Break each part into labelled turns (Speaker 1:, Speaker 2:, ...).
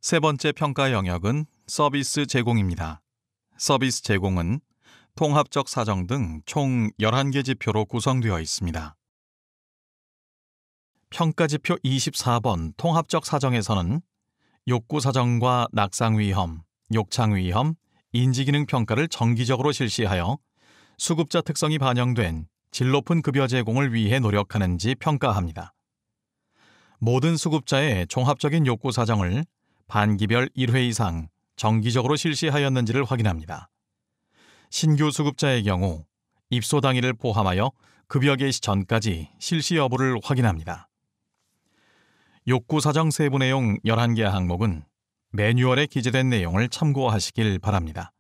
Speaker 1: 세 번째 평가 영역은 서비스 제공입니다. 서비스 제공은 통합적 사정 등 총 11개 지표로 구성되어 있습니다. 평가지표 24번 통합적 사정에서는 욕구사정과 낙상위험, 욕창위험, 인지기능 평가를 정기적으로 실시하여 수급자 특성이 반영된 질 높은 급여 제공을 위해 노력하는지 평가합니다. 모든 수급자의 종합적인 욕구사정을 반기별 1회 이상 정기적으로 실시하였는지를 확인합니다. 신규 수급자의 경우 입소 당일을 포함하여 급여 개시 전까지 실시 여부를 확인합니다. 욕구사정 세부 내용 11개 항목은 매뉴얼에 기재된 내용을 참고하시길 바랍니다.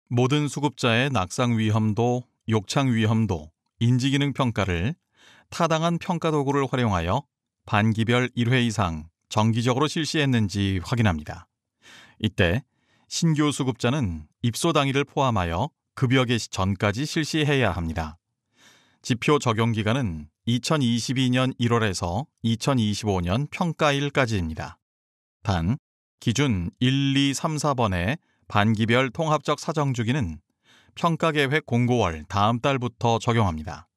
Speaker 1: 모든 수급자의 낙상 위험도, 욕창 위험도, 인지기능 평가를 타당한 평가 도구를 활용하여 반기별 1회 이상 정기적으로 실시했는지 확인합니다. 이때 신규 수급자는 입소 당일을 포함하여 급여 개시 전까지 실시해야 합니다. 지표 적용 기간은 2022년 1월에서 2025년 평가일까지입니다. 단, 기준 1, 2, 3, 4번의 반기별 통합적 사정 주기는 평가계획 공고월 다음 달부터 적용합니다.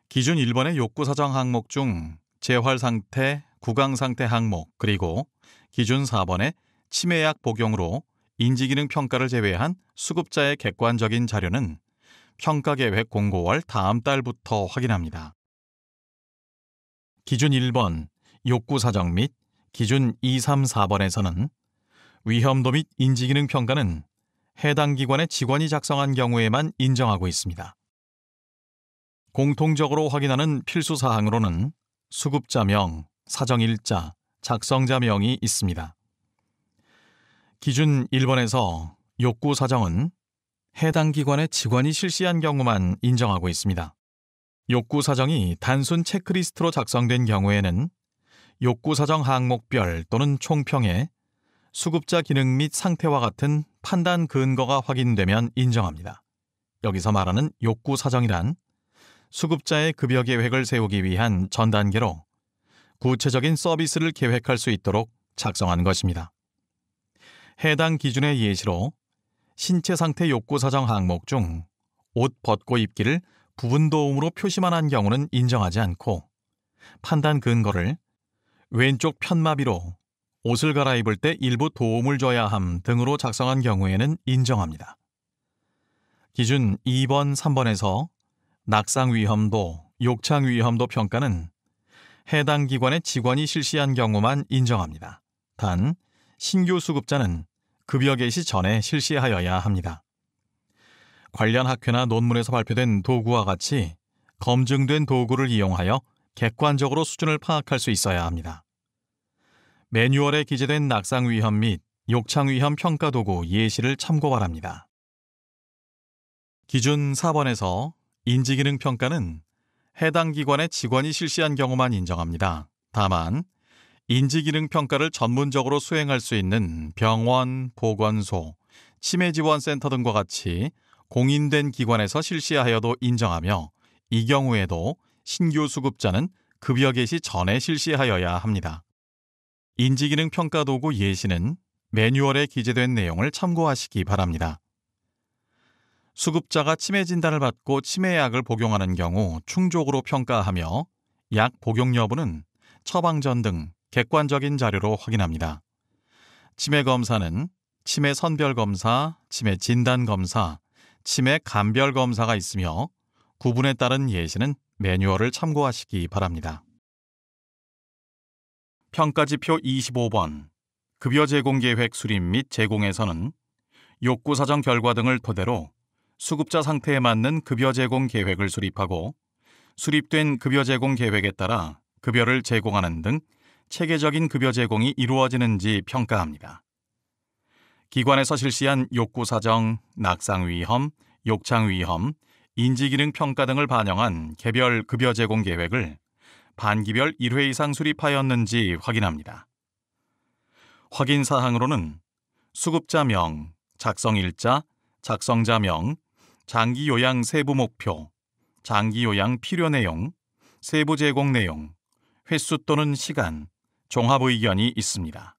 Speaker 1: 기준 1번의 욕구사정 항목 중 재활상태, 구강상태 항목 그리고 기준 4번의 치매약 복용으로 인지기능 평가를 제외한 수급자의 객관적인 자료는 평가계획 공고월 다음 달부터 확인합니다. 기준 1번 욕구사정 및 기준 2, 3, 4번에서는 위험도 및 인지기능 평가는 해당 기관의 직원이 작성한 경우에만 인정하고 있습니다. 공통적으로 확인하는 필수사항으로는 수급자명, 사정일자, 작성자명이 있습니다. 기준 1번에서 욕구사정은 해당 기관의 직원이 실시한 경우만 인정하고 있습니다. 욕구사정이 단순 체크리스트로 작성된 경우에는 욕구사정 항목별 또는 총평에 수급자 기능 및 상태와 같은 판단 근거가 확인되면 인정합니다. 여기서 말하는 욕구사정이란 수급자의 급여 계획을 세우기 위한 전 단계로 구체적인 서비스를 계획할 수 있도록 작성한 것입니다. 해당 기준의 예시로 신체 상태 욕구사정 항목 중 옷 벗고 입기를 부분 도움으로 표시만 한 경우는 인정하지 않고 판단 근거를 왼쪽 편마비로 옷을 갈아입을 때 일부 도움을 줘야 함 등으로 작성한 경우에는 인정합니다. 기준 2번, 3번에서 낙상 위험도, 욕창 위험도 평가는 해당 기관의 직원이 실시한 경우만 인정합니다. 단, 신규 수급자는 급여 개시 전에 실시하여야 합니다. 관련 학회나 논문에서 발표된 도구와 같이 검증된 도구를 이용하여 객관적으로 수준을 파악할 수 있어야 합니다. 매뉴얼에 기재된 낙상 위험 및 욕창 위험 평가 도구 예시를 참고 바랍니다. 기준 4번에서 인지기능 평가는 해당 기관의 직원이 실시한 경우만 인정합니다. 다만 인지기능 평가를 전문적으로 수행할 수 있는 병원, 보건소, 치매지원센터 등과 같이 공인된 기관에서 실시하여도 인정하며 이 경우에도 신규 수급자는 급여 개시 전에 실시하여야 합니다. 인지기능 평가 도구 예시는 매뉴얼에 기재된 내용을 참고하시기 바랍니다. 수급자가 치매 진단을 받고 치매약을 복용하는 경우 충족으로 평가하며 약 복용 여부는 처방 전 등 객관적인 자료로 확인합니다. 치매 검사는 치매 선별 검사, 치매 진단 검사, 치매 감별 검사가 있으며 구분에 따른 예시는 매뉴얼을 참고하시기 바랍니다. 평가지표 25번 급여 제공 계획 수립 및 제공에서는 욕구사정 결과 등을 토대로 수급자 상태에 맞는 급여 제공 계획을 수립하고 수립된 급여 제공 계획에 따라 급여를 제공하는 등 체계적인 급여 제공이 이루어지는지 평가합니다. 기관에서 실시한 욕구사정, 낙상위험, 욕창위험, 인지기능 평가 등을 반영한 개별 급여 제공 계획을 반기별 1회 이상 수립하였는지 확인합니다. 확인 사항으로는 수급자명, 작성일자, 작성자명, 장기요양 세부 목표, 장기요양 필요 내용, 세부 제공 내용, 횟수 또는 시간, 종합 의견이 있습니다.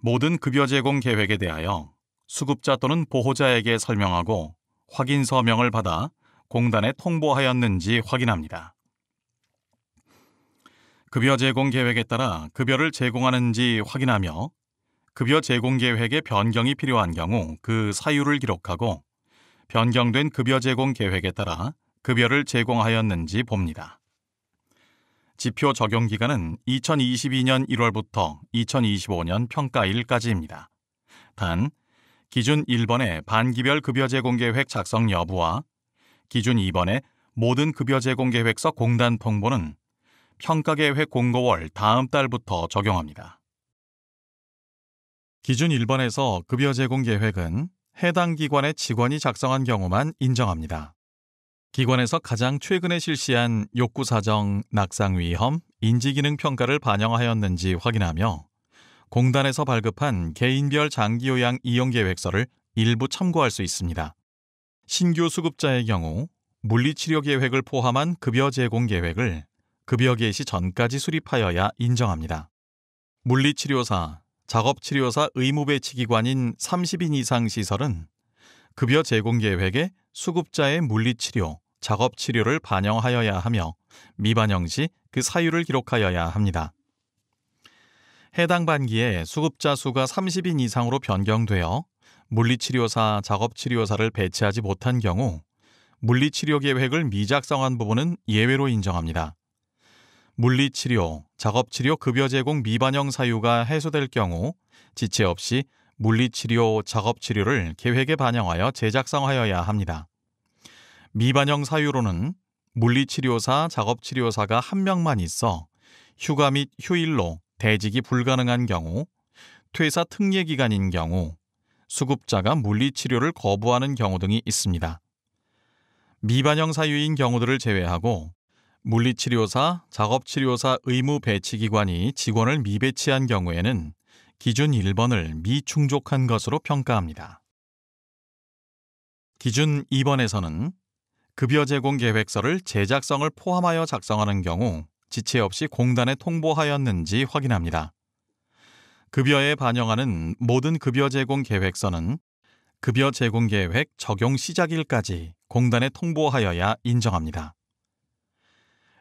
Speaker 1: 모든 급여 제공 계획에 대하여 수급자 또는 보호자에게 설명하고 확인 서명을 받아 공단에 통보하였는지 확인합니다. 급여 제공 계획에 따라 급여를 제공하는지 확인하며 급여 제공 계획의 변경이 필요한 경우 그 사유를 기록하고 변경된 급여 제공 계획에 따라 급여를 제공하였는지 봅니다. 지표 적용 기간은 2022년 1월부터 2025년 평가일까지입니다. 단, 기준 1번의 반기별 급여 제공 계획 작성 여부와 기준 2번의 모든 급여 제공 계획서 공단 통보는 평가계획 공고월 다음 달부터 적용합니다. 기준 1번에서 급여 제공 계획은 해당 기관의 직원이 작성한 경우만 인정합니다. 기관에서 가장 최근에 실시한 욕구 사정, 낙상 위험, 인지기능 평가를 반영하였는지 확인하며 공단에서 발급한 개인별 장기요양 이용 계획서를 일부 참고할 수 있습니다. 신규 수급자의 경우 물리치료 계획을 포함한 급여 제공 계획을 급여 개시 전까지 수립하여야 인정합니다. 물리치료사, 작업치료사 의무 배치 기관인 30인 이상 시설은 급여 제공 계획에 수급자의 물리치료, 작업치료를 반영하여야 하며 미반영 시 그 사유를 기록하여야 합니다. 해당 반기에 수급자 수가 30인 이상으로 변경되어 물리치료사, 작업치료사를 배치하지 못한 경우 물리치료 계획을 미작성한 부분은 예외로 인정합니다. 물리치료, 작업치료 급여 제공 미반영 사유가 해소될 경우 지체 없이 물리치료, 작업치료를 계획에 반영하여 재작성하여야 합니다. 미반영 사유로는 물리치료사, 작업치료사가 한 명만 있어 휴가 및 휴일로 대직이 불가능한 경우, 퇴사 특례 기간인 경우, 수급자가 물리치료를 거부하는 경우 등이 있습니다. 미반영 사유인 경우들을 제외하고 물리치료사, 작업치료사 의무 배치기관이 직원을 미배치한 경우에는 기준 1번을 미충족한 것으로 평가합니다. 기준 2번에서는 급여 제공 계획서를 제작성을 포함하여 작성하는 경우 지체 없이 공단에 통보하였는지 확인합니다. 급여에 반영하는 모든 급여 제공 계획서는 급여 제공 계획 적용 시작일까지 공단에 통보하여야 인정합니다.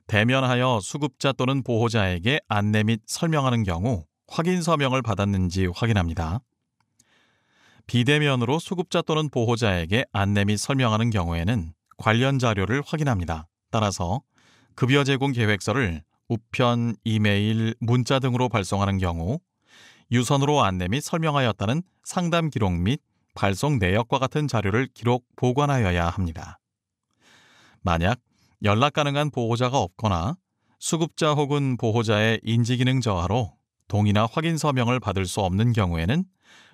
Speaker 1: 대면하여 수급자 또는 보호자에게 안내 및 설명하는 경우 확인 서명을 받았는지 확인합니다. 비대면으로 수급자 또는 보호자에게 안내 및 설명하는 경우에는 관련 자료를 확인합니다. 따라서 급여 제공 계획서를 우편, 이메일, 문자 등으로 발송하는 경우 유선으로 안내 및 설명하였다는 상담 기록 및 발송 내역과 같은 자료를 기록 보관하여야 합니다. 만약 연락 가능한 보호자가 없거나 수급자 혹은 보호자의 인지기능 저하로 동의나 확인 서명을 받을 수 없는 경우에는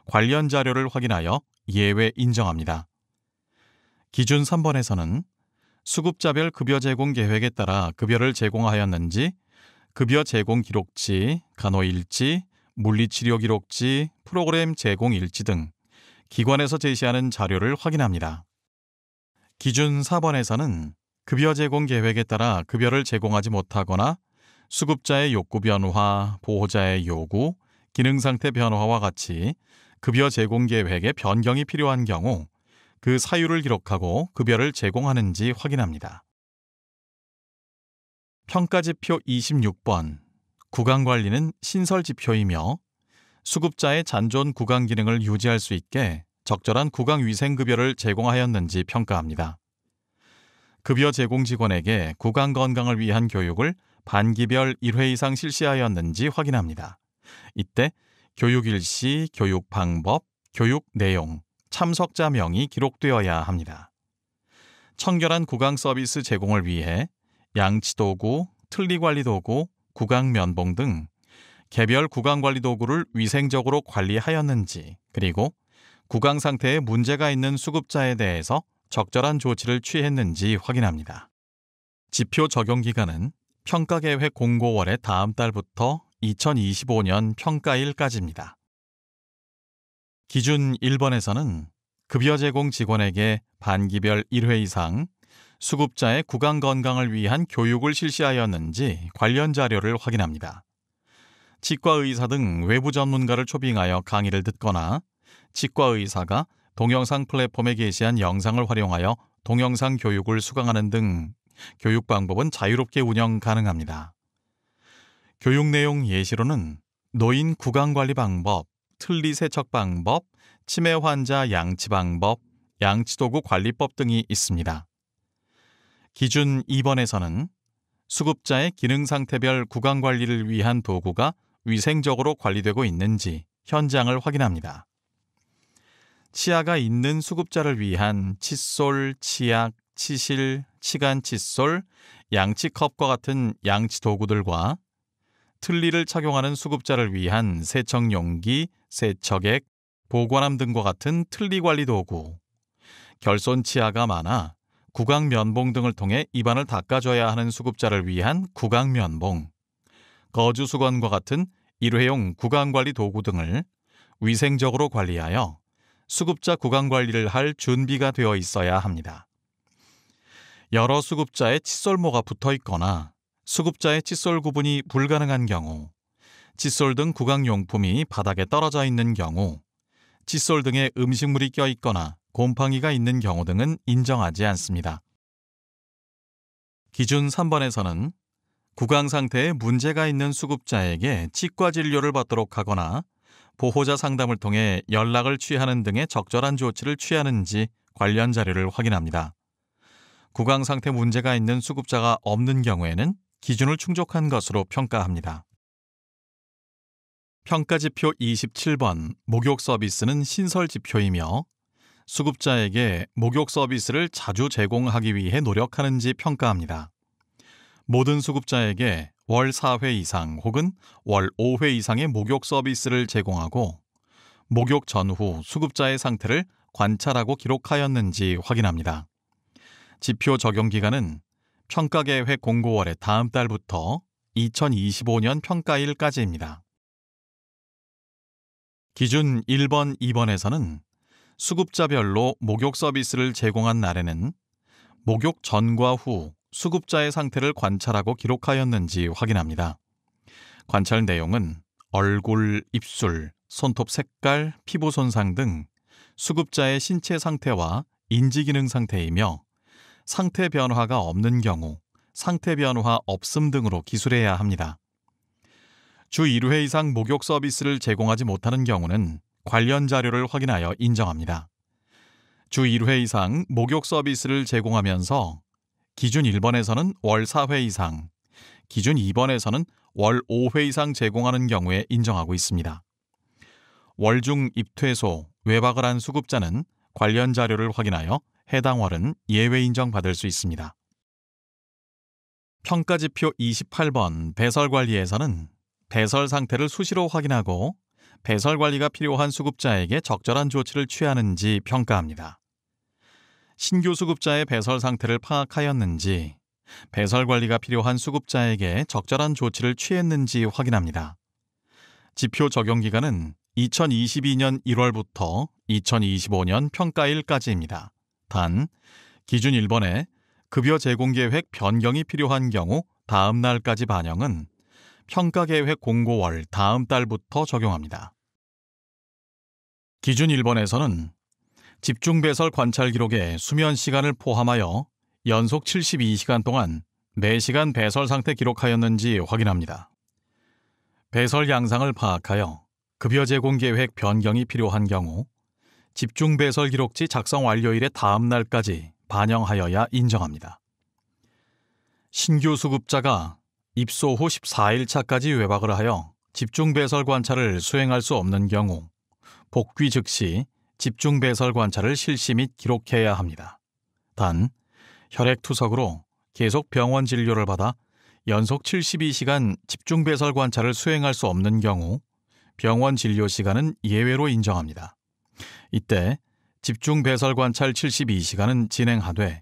Speaker 1: 관련 자료를 확인하여 예외 인정합니다. 기준 3번에서는 수급자별 급여 제공 계획에 따라 급여를 제공하였는지 급여 제공 기록지, 간호일지, 물리치료 기록지, 프로그램 제공 일지 등 기관에서 제시하는 자료를 확인합니다. 기준 4번에서는 급여 제공 계획에 따라 급여를 제공하지 못하거나 수급자의 욕구 변화, 보호자의 요구, 기능 상태 변화와 같이 급여 제공 계획에 변경이 필요한 경우 그 사유를 기록하고 급여를 제공하는지 확인합니다. 평가지표 26번 구강관리는 신설지표이며 수급자의 잔존 구강 기능을 유지할 수 있게 적절한 구강위생급여를 제공하였는지 평가합니다. 급여 제공 직원에게 구강 건강을 위한 교육을 반기별 1회 이상 실시하였는지 확인합니다. 이때 교육 일시, 교육 방법, 교육 내용, 참석자 명이 기록되어야 합니다. 청결한 구강 서비스 제공을 위해 양치도구, 틀니관리도구, 구강면봉 등 개별 구강관리도구를 위생적으로 관리하였는지, 그리고 구강 상태에 문제가 있는 수급자에 대해서 적절한 조치를 취했는지 확인합니다. 지표 적용 기간은 평가계획 공고월의 다음 달부터 2025년 평가일까지입니다. 기준 1번에서는 급여 제공 직원에게 반기별 1회 이상 수급자의 구강 건강을 위한 교육을 실시하였는지 관련 자료를 확인합니다. 치과의사 등 외부 전문가를 초빙하여 강의를 듣거나 치과의사가 동영상 플랫폼에 게시한 영상을 활용하여 동영상 교육을 수강하는 등 교육 방법은 자유롭게 운영 가능합니다. 교육 내용 예시로는 노인 구강관리 방법, 틀니 세척 방법, 치매 환자 양치 방법, 양치도구 관리법 등이 있습니다. 기준 2번에서는 수급자의 기능상태별 구강관리를 위한 도구가 위생적으로 관리되고 있는지 현장을 확인합니다. 치아가 있는 수급자를 위한 칫솔, 치약, 치실, 치간 칫솔, 양치컵과 같은 양치 도구들과 틀니를 착용하는 수급자를 위한 세척용기, 세척액, 보관함 등과 같은 틀니 관리 도구, 결손 치아가 많아 구강 면봉 등을 통해 입안을 닦아줘야 하는 수급자를 위한 구강 면봉, 거주 수건과 같은 일회용 구강 관리 도구 등을 위생적으로 관리하여 수급자 구강 관리를 할 준비가 되어 있어야 합니다. 여러 수급자의 칫솔모가 붙어 있거나 수급자의 칫솔 구분이 불가능한 경우, 칫솔 등 구강용품이 바닥에 떨어져 있는 경우, 칫솔 등에 음식물이 껴 있거나 곰팡이가 있는 경우 등은 인정하지 않습니다. 기준 3번에서는 구강 상태에 문제가 있는 수급자에게 치과 진료를 받도록 하거나 보호자 상담을 통해 연락을 취하는 등의 적절한 조치를 취하는지 관련 자료를 확인합니다. 구강 상태 문제가 있는 수급자가 없는 경우에는 기준을 충족한 것으로 평가합니다. 평가지표 27번 목욕 서비스는 신설 지표이며 수급자에게 목욕 서비스를 자주 제공하기 위해 노력하는지 평가합니다. 모든 수급자에게 월 4회 이상 혹은 월 5회 이상의 목욕 서비스를 제공하고 목욕 전후 수급자의 상태를 관찰하고 기록하였는지 확인합니다. 지표 적용 기간은 평가계획 공고월의 다음 달부터 2025년 평가일까지입니다. 기준 1번, 2번에서는 수급자별로 목욕 서비스를 제공한 날에는 목욕 전과 후 수급자의 상태를 관찰하고 기록하였는지 확인합니다. 관찰 내용은 얼굴, 입술, 손톱 색깔, 피부 손상 등 수급자의 신체 상태와 인지기능 상태이며 상태 변화가 없는 경우 상태 변화 없음 등으로 기술해야 합니다. 주 1회 이상 목욕 서비스를 제공하지 못하는 경우는 관련 자료를 확인하여 인정합니다. 주 1회 이상 목욕 서비스를 제공하면서 기준 1번에서는 월 4회 이상, 기준 2번에서는 월 5회 이상 제공하는 경우에 인정하고 있습니다. 월중 입퇴소, 외박을 한 수급자는 관련 자료를 확인하여 해당 월은 예외 인정받을 수 있습니다. 평가지표 28번 배설관리에서는 배설 상태를 수시로 확인하고 배설 관리가 필요한 수급자에게 적절한 조치를 취하는지 평가합니다. 신규 수급자의 배설 상태를 파악하였는지, 배설 관리가 필요한 수급자에게 적절한 조치를 취했는지 확인합니다. 지표 적용 기간은 2022년 1월부터 2025년 평가일까지입니다. 단, 기준 1번에 급여 제공 계획 변경이 필요한 경우 다음 날까지 반영은 평가계획 공고월 다음 달부터 적용합니다. 기준 1번에서는 집중배설 관찰 기록에 수면 시간을 포함하여 연속 72시간 동안 매시간 배설 상태 기록하였는지 확인합니다. 배설 양상을 파악하여 급여 제공 계획 변경이 필요한 경우 집중배설 기록지 작성 완료일의 다음 날까지 반영하여야 인정합니다. 신규 수급자가 입소 후 14일 차까지 외박을 하여 집중배설 관찰을 수행할 수 없는 경우 복귀 즉시 집중배설 관찰을 실시 및 기록해야 합니다. 단, 혈액투석으로 계속 병원 진료를 받아 연속 72시간 집중배설 관찰을 수행할 수 없는 경우 병원 진료 시간은 예외로 인정합니다. 이때 집중배설 관찰 72시간은 진행하되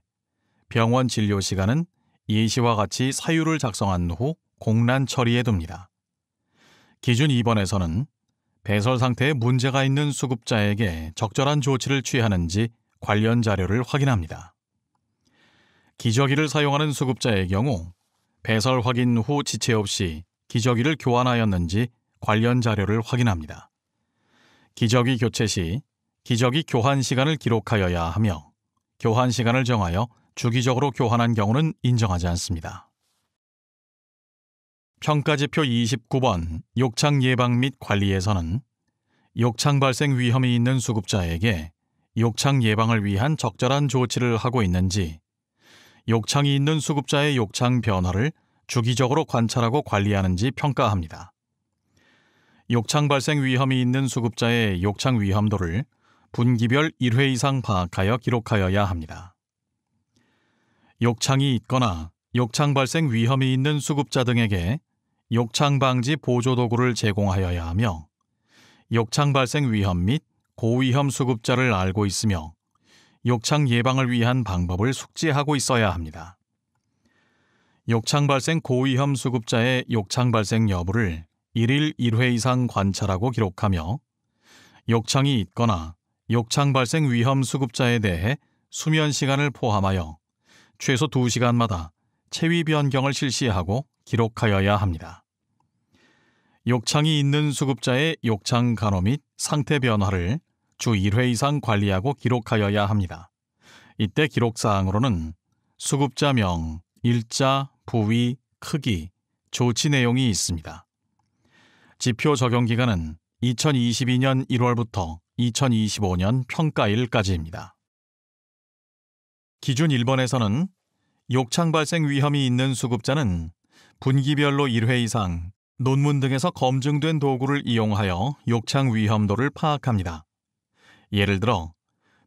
Speaker 1: 병원 진료 시간은 예시와 같이 사유를 작성한 후 공란 처리해 둡니다. 기준 2번에서는 배설 상태에 문제가 있는 수급자에게 적절한 조치를 취하는지 관련 자료를 확인합니다. 기저귀를 사용하는 수급자의 경우 배설 확인 후 지체 없이 기저귀를 교환하였는지 관련 자료를 확인합니다. 기저귀 교체 시 기저귀 교환 시간을 기록하여야 하며 교환 시간을 정하여 주기적으로 교환한 경우는 인정하지 않습니다. 평가지표 29번 욕창 예방 및 관리에서는 욕창 발생 위험이 있는 수급자에게 욕창 예방을 위한 적절한 조치를 하고 있는지, 욕창이 있는 수급자의 욕창 변화를 주기적으로 관찰하고 관리하는지 평가합니다. 욕창 발생 위험이 있는 수급자의 욕창 위험도를 분기별 1회 이상 파악하여 기록하여야 합니다. 욕창이 있거나 욕창 발생 위험이 있는 수급자 등에게 욕창 방지 보조도구를 제공하여야 하며, 욕창 발생 위험 및 고위험 수급자를 알고 있으며 욕창 예방을 위한 방법을 숙지하고 있어야 합니다. 욕창 발생 고위험 수급자의 욕창 발생 여부를 1일 1회 이상 관찰하고 기록하며, 욕창이 있거나 욕창 발생 위험 수급자에 대해 수면 시간을 포함하여 최소 2시간마다 체위 변경을 실시하고 기록하여야 합니다. 욕창이 있는 수급자의 욕창 간호 및 상태 변화를 주 1회 이상 관리하고 기록하여야 합니다. 이때 기록사항으로는 수급자명, 일자, 부위, 크기, 조치 내용이 있습니다. 지표 적용 기간은 2022년 1월부터 2025년 평가일까지입니다. 기준 1번에서는 욕창 발생 위험이 있는 수급자는 분기별로 1회 이상 논문 등에서 검증된 도구를 이용하여 욕창 위험도를 파악합니다. 예를 들어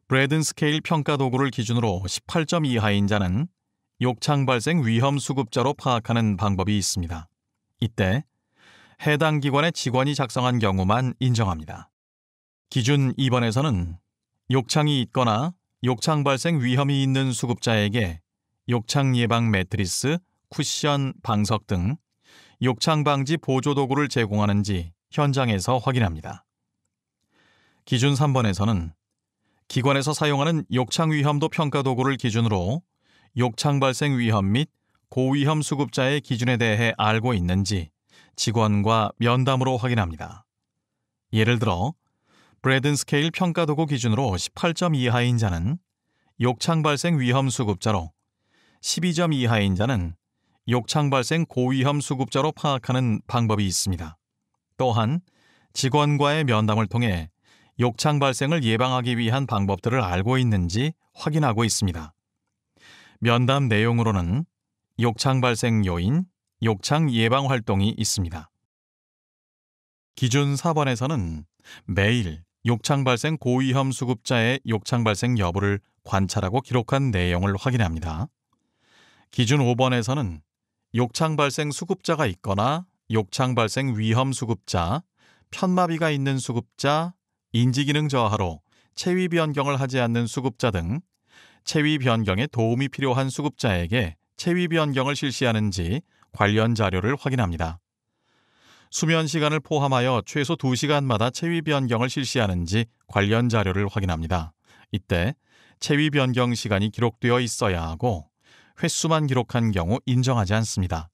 Speaker 1: 브래든 스케일 평가 도구를 기준으로 18점 이하인 자는 욕창 발생 위험 수급자로 파악하는 방법이 있습니다. 이때 해당 기관의 직원이 작성한 경우만 인정합니다. 기준 2번에서는 욕창이 있거나 욕창 발생 위험이 있는 수급자에게 욕창 예방 매트리스, 쿠션, 방석 등 욕창 방지 보조도구를 제공하는지 현장에서 확인합니다. 기준 3번에서는 기관에서 사용하는 욕창 위험도 평가 도구를 기준으로 욕창 발생 위험 및 고위험 수급자의 기준에 대해 알고 있는지 직원과 면담으로 확인합니다. 예를 들어 브래든 스케일 평가 도구 기준으로 18점 이하인 자는 욕창 발생 위험 수급자로, 12점 이하인 자는 욕창 발생 고위험 수급자로 파악하는 방법이 있습니다. 또한 직원과의 면담을 통해 욕창 발생을 예방하기 위한 방법들을 알고 있는지 확인하고 있습니다. 면담 내용으로는 욕창 발생 요인, 욕창 예방 활동이 있습니다. 기준 4번에서는 매일 욕창 발생 고위험 수급자의 욕창 발생 여부를 관찰하고 기록한 내용을 확인합니다. 기준 5번에서는 욕창 발생 수급자가 있거나 욕창 발생 위험 수급자, 편마비가 있는 수급자, 인지기능 저하로 체위 변경을 하지 않는 수급자 등 체위 변경에 도움이 필요한 수급자에게 체위 변경을 실시하는지 관련 자료를 확인합니다. 수면 시간을 포함하여 최소 2시간마다 체위 변경을 실시하는지 관련 자료를 확인합니다. 이때 체위 변경 시간이 기록되어 있어야 하고 횟수만 기록한 경우 인정하지 않습니다.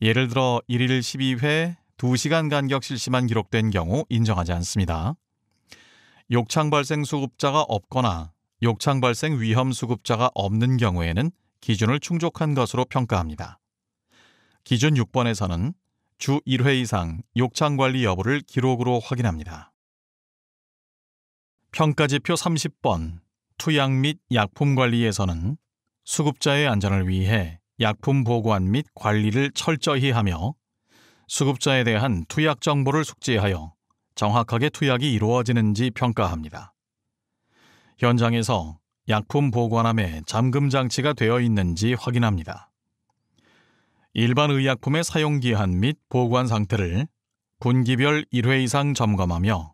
Speaker 1: 예를 들어 1일 12회 2시간 간격 실시만 기록된 경우 인정하지 않습니다. 욕창 발생 수급자가 없거나 욕창 발생 위험 수급자가 없는 경우에는 기준을 충족한 것으로 평가합니다. 기준 6번에서는 주 1회 이상 욕창 관리 여부를 기록으로 확인합니다. 평가지표 30번 투약 및 약품 관리에서는 수급자의 안전을 위해 약품 보관 및 관리를 철저히 하며 수급자에 대한 투약 정보를 숙지하여 정확하게 투약이 이루어지는지 평가합니다. 현장에서 약품 보관함에 잠금 장치가 되어 있는지 확인합니다. 일반 의약품의 사용기한 및 보관 상태를 분기별 1회 이상 점검하며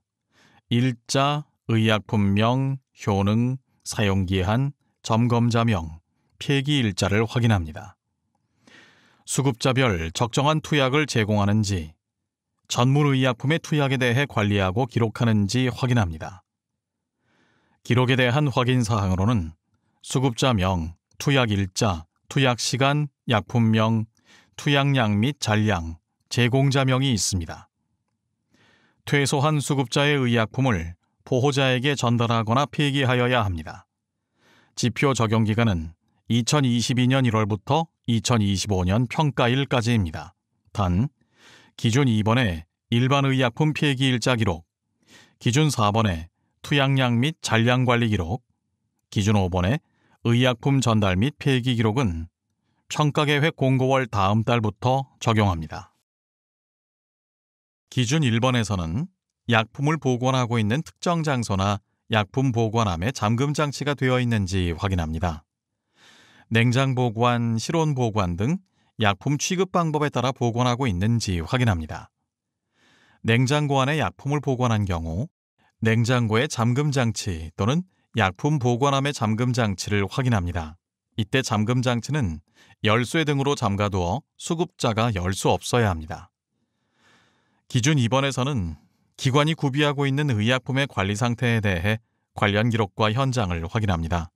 Speaker 1: 일자, 의약품명, 효능, 사용기한, 점검자명, 폐기일자를 확인합니다. 수급자별 적정한 투약을 제공하는지, 전문의약품의 투약에 대해 관리하고 기록하는지 확인합니다. 기록에 대한 확인 사항으로는 수급자명, 투약일자, 투약시간, 약품명, 투약량 및 잔량, 제공자명이 있습니다. 퇴소한 수급자의 의약품을 보호자에게 전달하거나 폐기하여야 합니다. 지표 적용 기간은 2022년 1월부터 2025년 평가일까지입니다. 단, 기준 2번의 일반 의약품 폐기일자 기록, 기준 4번의 투약량 및 잔량 관리 기록, 기준 5번의 의약품 전달 및 폐기 기록은 평가계획 공고월 다음 달부터 적용합니다. 기준 1번에서는 약품을 보관하고 있는 특정 장소나 약품 보관함에 잠금 장치가 되어 있는지 확인합니다. 냉장 보관, 실온 보관 등 약품 취급 방법에 따라 보관하고 있는지 확인합니다. 냉장고 안에 약품을 보관한 경우 냉장고의 잠금 장치 또는 약품 보관함의 잠금 장치를 확인합니다. 이때 잠금 장치는 열쇠 등으로 잠가두어 수급자가 열 수 없어야 합니다. 기준 2번에서는 기관이 구비하고 있는 의약품의 관리 상태에 대해 관련 기록과 현장을 확인합니다.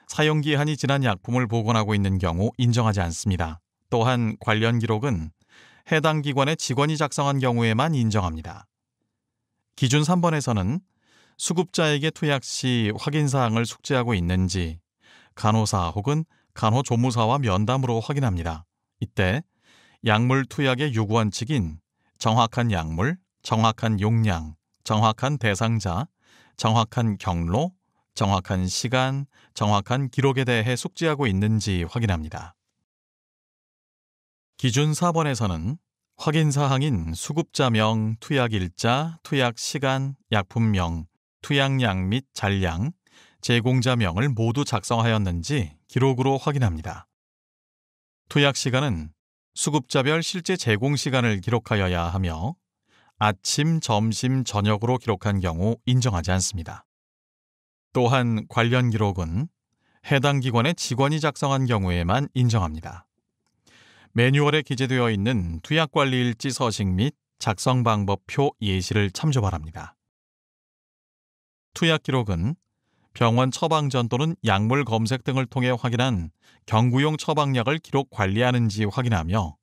Speaker 1: 사용기한이 지난 약품을 보관하고 있는 경우 인정하지 않습니다. 또한 관련 기록은 해당 기관의 직원이 작성한 경우에만 인정합니다. 기준 3번에서는 수급자에게 투약 시 확인사항을 숙지하고 있는지 간호사 혹은 간호조무사와 면담으로 확인합니다. 이때 약물 투약의 유구원칙인 정확한 약물, 정확한 용량, 정확한 대상자, 정확한 경로, 정확한 시간, 정확한 기록에 대해 숙지하고 있는지 확인합니다. 기준 4번에서는 확인사항인 수급자명, 투약일자, 투약시간, 약품명, 투약량 및 잔량, 제공자명을 모두 작성하였는지 기록으로 확인합니다. 투약시간은 수급자별 실제 제공시간을 기록하여야 하며 아침, 점심, 저녁으로 기록한 경우 인정하지 않습니다. 또한 관련 기록은 해당 기관의 직원이 작성한 경우에만 인정합니다. 매뉴얼에 기재되어 있는 투약관리일지 서식 및 작성 방법표 예시를 참조 바랍니다. 투약 기록은 병원 처방전 또는 약물 검색 등을 통해 확인한 경구용 처방약을 기록 관리하는지 확인하며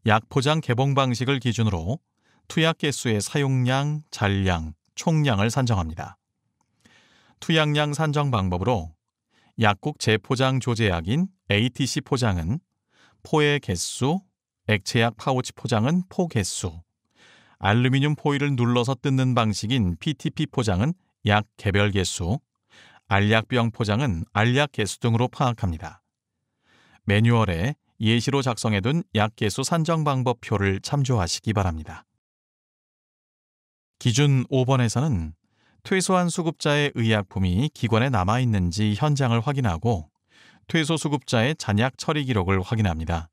Speaker 1: 약 포장 개봉 방식을 기준으로 투약 개수의 사용량, 잔량, 총량을 산정합니다. 투약량 산정 방법으로 약국 재포장 조제약인 ATC 포장은 포의 개수, 액체약 파우치 포장은 포 개수, 알루미늄 포일을 눌러서 뜯는 방식인 PTP 포장은 약 개별 개수, 알약병 포장은 알약 개수 등으로 파악합니다. 매뉴얼에 예시로 작성해둔 약 개수 산정 방법표를 참조하시기 바랍니다. 기준 5번에서는 퇴소한 수급자의 의약품이 기관에 남아있는지 현장을 확인하고 퇴소 수급자의 잔약 처리 기록을 확인합니다.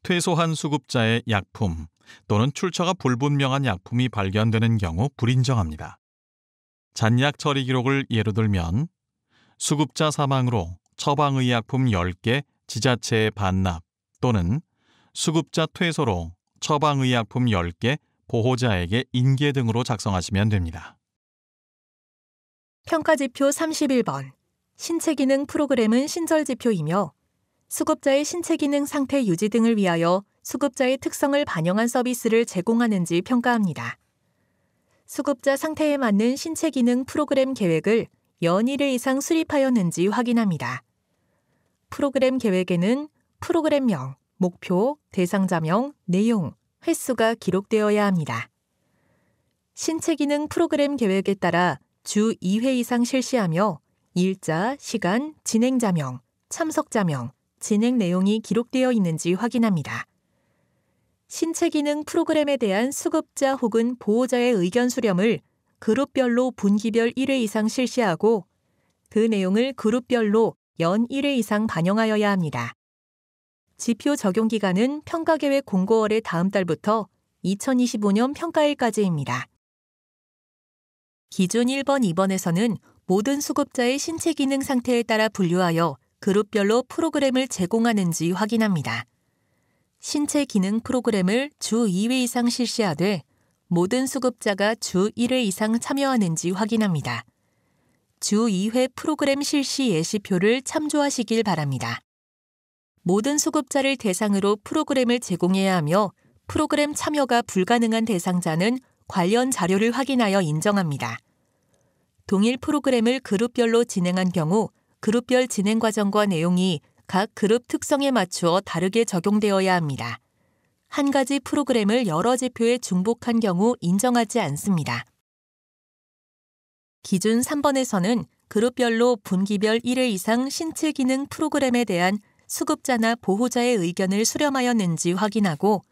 Speaker 1: 퇴소한 수급자의 약품 또는 출처가 불분명한 약품이 발견되는 경우 불인정합니다. 잔약 처리 기록을 예로 들면 수급자 사망으로 처방의약품 10개 지자체에 반납 또는 수급자 퇴소로 처방의약품 10개 보호자에게 인계 등으로 작성하시면 됩니다.
Speaker 2: 평가지표 31번. 신체기능 프로그램은 신절지표이며 수급자의 신체기능 상태 유지 등을 위하여 수급자의 특성을 반영한 서비스를 제공하는지 평가합니다. 수급자 상태에 맞는 신체기능 프로그램 계획을 연 1회 이상 수립하였는지 확인합니다. 프로그램 계획에는 프로그램명, 목표, 대상자명, 내용, 횟수가 기록되어야 합니다. 신체기능 프로그램 계획에 따라 주 2회 이상 실시하며 일자, 시간, 진행자명, 참석자명, 진행 내용이 기록되어 있는지 확인합니다. 신체기능 프로그램에 대한 수급자 혹은 보호자의 의견 수렴을 그룹별로 분기별 1회 이상 실시하고 그 내용을 그룹별로 연 1회 이상 반영하여야 합니다. 지표 적용 기간은 평가계획 공고월의 다음 달부터 2025년 평가일까지입니다. 기준 1번, 2번에서는 모든 수급자의 신체 기능 상태에 따라 분류하여 그룹별로 프로그램을 제공하는지 확인합니다. 신체 기능 프로그램을 주 2회 이상 실시하되 모든 수급자가 주 1회 이상 참여하는지 확인합니다. 주 2회 프로그램 실시 예시표를 참조하시길 바랍니다. 모든 수급자를 대상으로 프로그램을 제공해야 하며 프로그램 참여가 불가능한 대상자는 관련 자료를 확인하여 인정합니다. 동일 프로그램을 그룹별로 진행한 경우 그룹별 진행 과정과 내용이 각 그룹 특성에 맞추어 다르게 적용되어야 합니다. 한 가지 프로그램을 여러 지표에 중복한 경우 인정하지 않습니다. 기준 3번에서는 그룹별로 분기별 1회 이상 신체 기능 프로그램에 대한 수급자나 보호자의 의견을 수렴하였는지 확인하고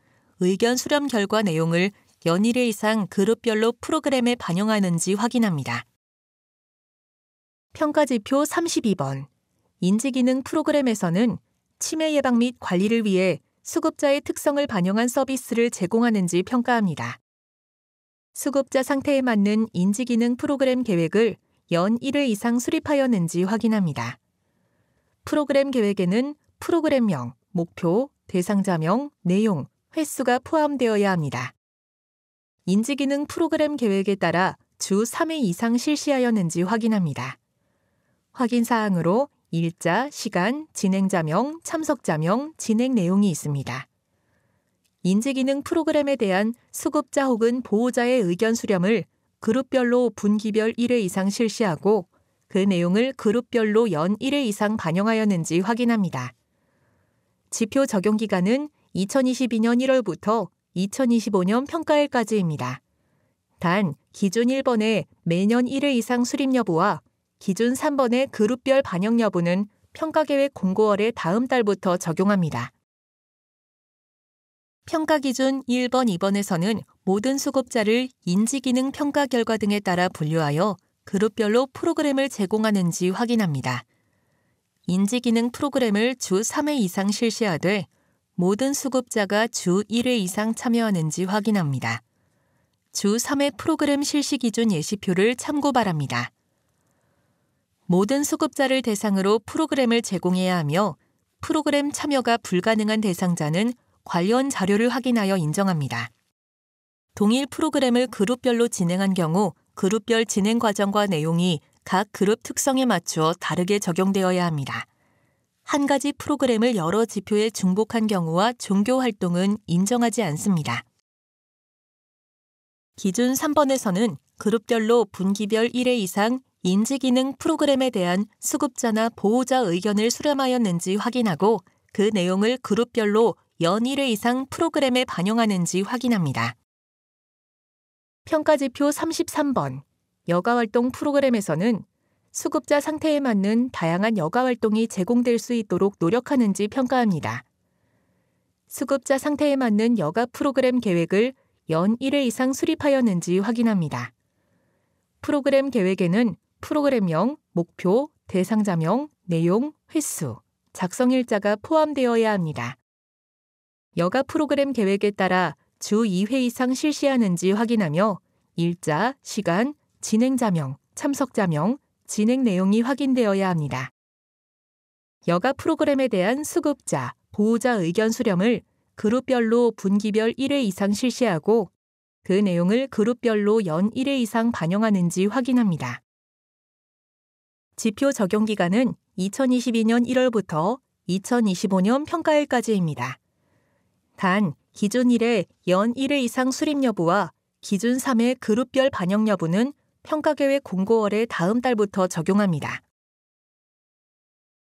Speaker 2: 의견 수렴 결과 내용을 연 1회 이상 그룹별로 프로그램에 반영하는지 확인합니다. 평가지표 32번. 인지기능 프로그램에서는 치매 예방 및 관리를 위해 수급자의 특성을 반영한 서비스를 제공하는지 평가합니다. 수급자 상태에 맞는 인지기능 프로그램 계획을 연 1회 이상 수립하였는지 확인합니다. 프로그램 계획에는 프로그램명, 목표, 대상자명, 내용, 횟수가 포함되어야 합니다. 인지기능 프로그램 계획에 따라 주 3회 이상 실시하였는지 확인합니다. 확인사항으로 일자, 시간, 진행자명, 참석자명, 진행 내용이 있습니다. 인지기능 프로그램에 대한 수급자 혹은 보호자의 의견 수렴을 그룹별로 분기별 1회 이상 실시하고 그 내용을 그룹별로 연 1회 이상 반영하였는지 확인합니다. 지표 적용 기간은 2022년 1월부터 2025년 평가일까지입니다. 단, 기준 1번의 매년 1회 이상 수립 여부와 기준 3번의 그룹별 반영 여부는 평가계획 공고월의 다음 달부터 적용합니다. 평가 기준 1번, 2번에서는 모든 수급자를 인지기능 평가 결과 등에 따라 분류하여 그룹별로 프로그램을 제공하는지 확인합니다. 인지기능 프로그램을 주 3회 이상 실시하되 모든 수급자가 주 1회 이상 참여하는지 확인합니다. 주 3회 프로그램 실시 기준 예시표를 참고 바랍니다. 모든 수급자를 대상으로 프로그램을 제공해야 하며 프로그램 참여가 불가능한 대상자는 관련 자료를 확인하여 인정합니다. 동일 프로그램을 그룹별로 진행한 경우 그룹별 진행 과정과 내용이 각 그룹 특성에 맞추어 다르게 적용되어야 합니다. 한 가지 프로그램을 여러 지표에 중복한 경우와 종교 활동은 인정하지 않습니다. 기준 3번에서는 그룹별로 분기별 1회 이상 인지기능 프로그램에 대한 수급자나 보호자 의견을 수렴하였는지 확인하고 그 내용을 그룹별로 연 1회 이상 프로그램에 반영하는지 확인합니다. 평가지표 33번. 여가활동 프로그램에서는 수급자 상태에 맞는 다양한 여가활동이 제공될 수 있도록 노력하는지 평가합니다. 수급자 상태에 맞는 여가 프로그램 계획을 연 1회 이상 수립하였는지 확인합니다. 프로그램 계획에는 프로그램명, 목표, 대상자명, 내용, 횟수, 작성일자가 포함되어야 합니다. 여가 프로그램 계획에 따라 주 2회 이상 실시하는지 확인하며 일자, 시간, 진행자명, 참석자명, 진행 내용이 확인되어야 합니다. 여가 프로그램에 대한 수급자, 보호자 의견 수렴을 그룹별로 분기별 1회 이상 실시하고 그 내용을 그룹별로 연 1회 이상 반영하는지 확인합니다. 지표 적용 기간은 2022년 1월부터 2025년 평가일까지입니다. 단, 기준 1회 연 1회 이상 수립 여부와 기준 3회 그룹별 반영 여부는 평가계획 공고월의 다음 달부터 적용합니다.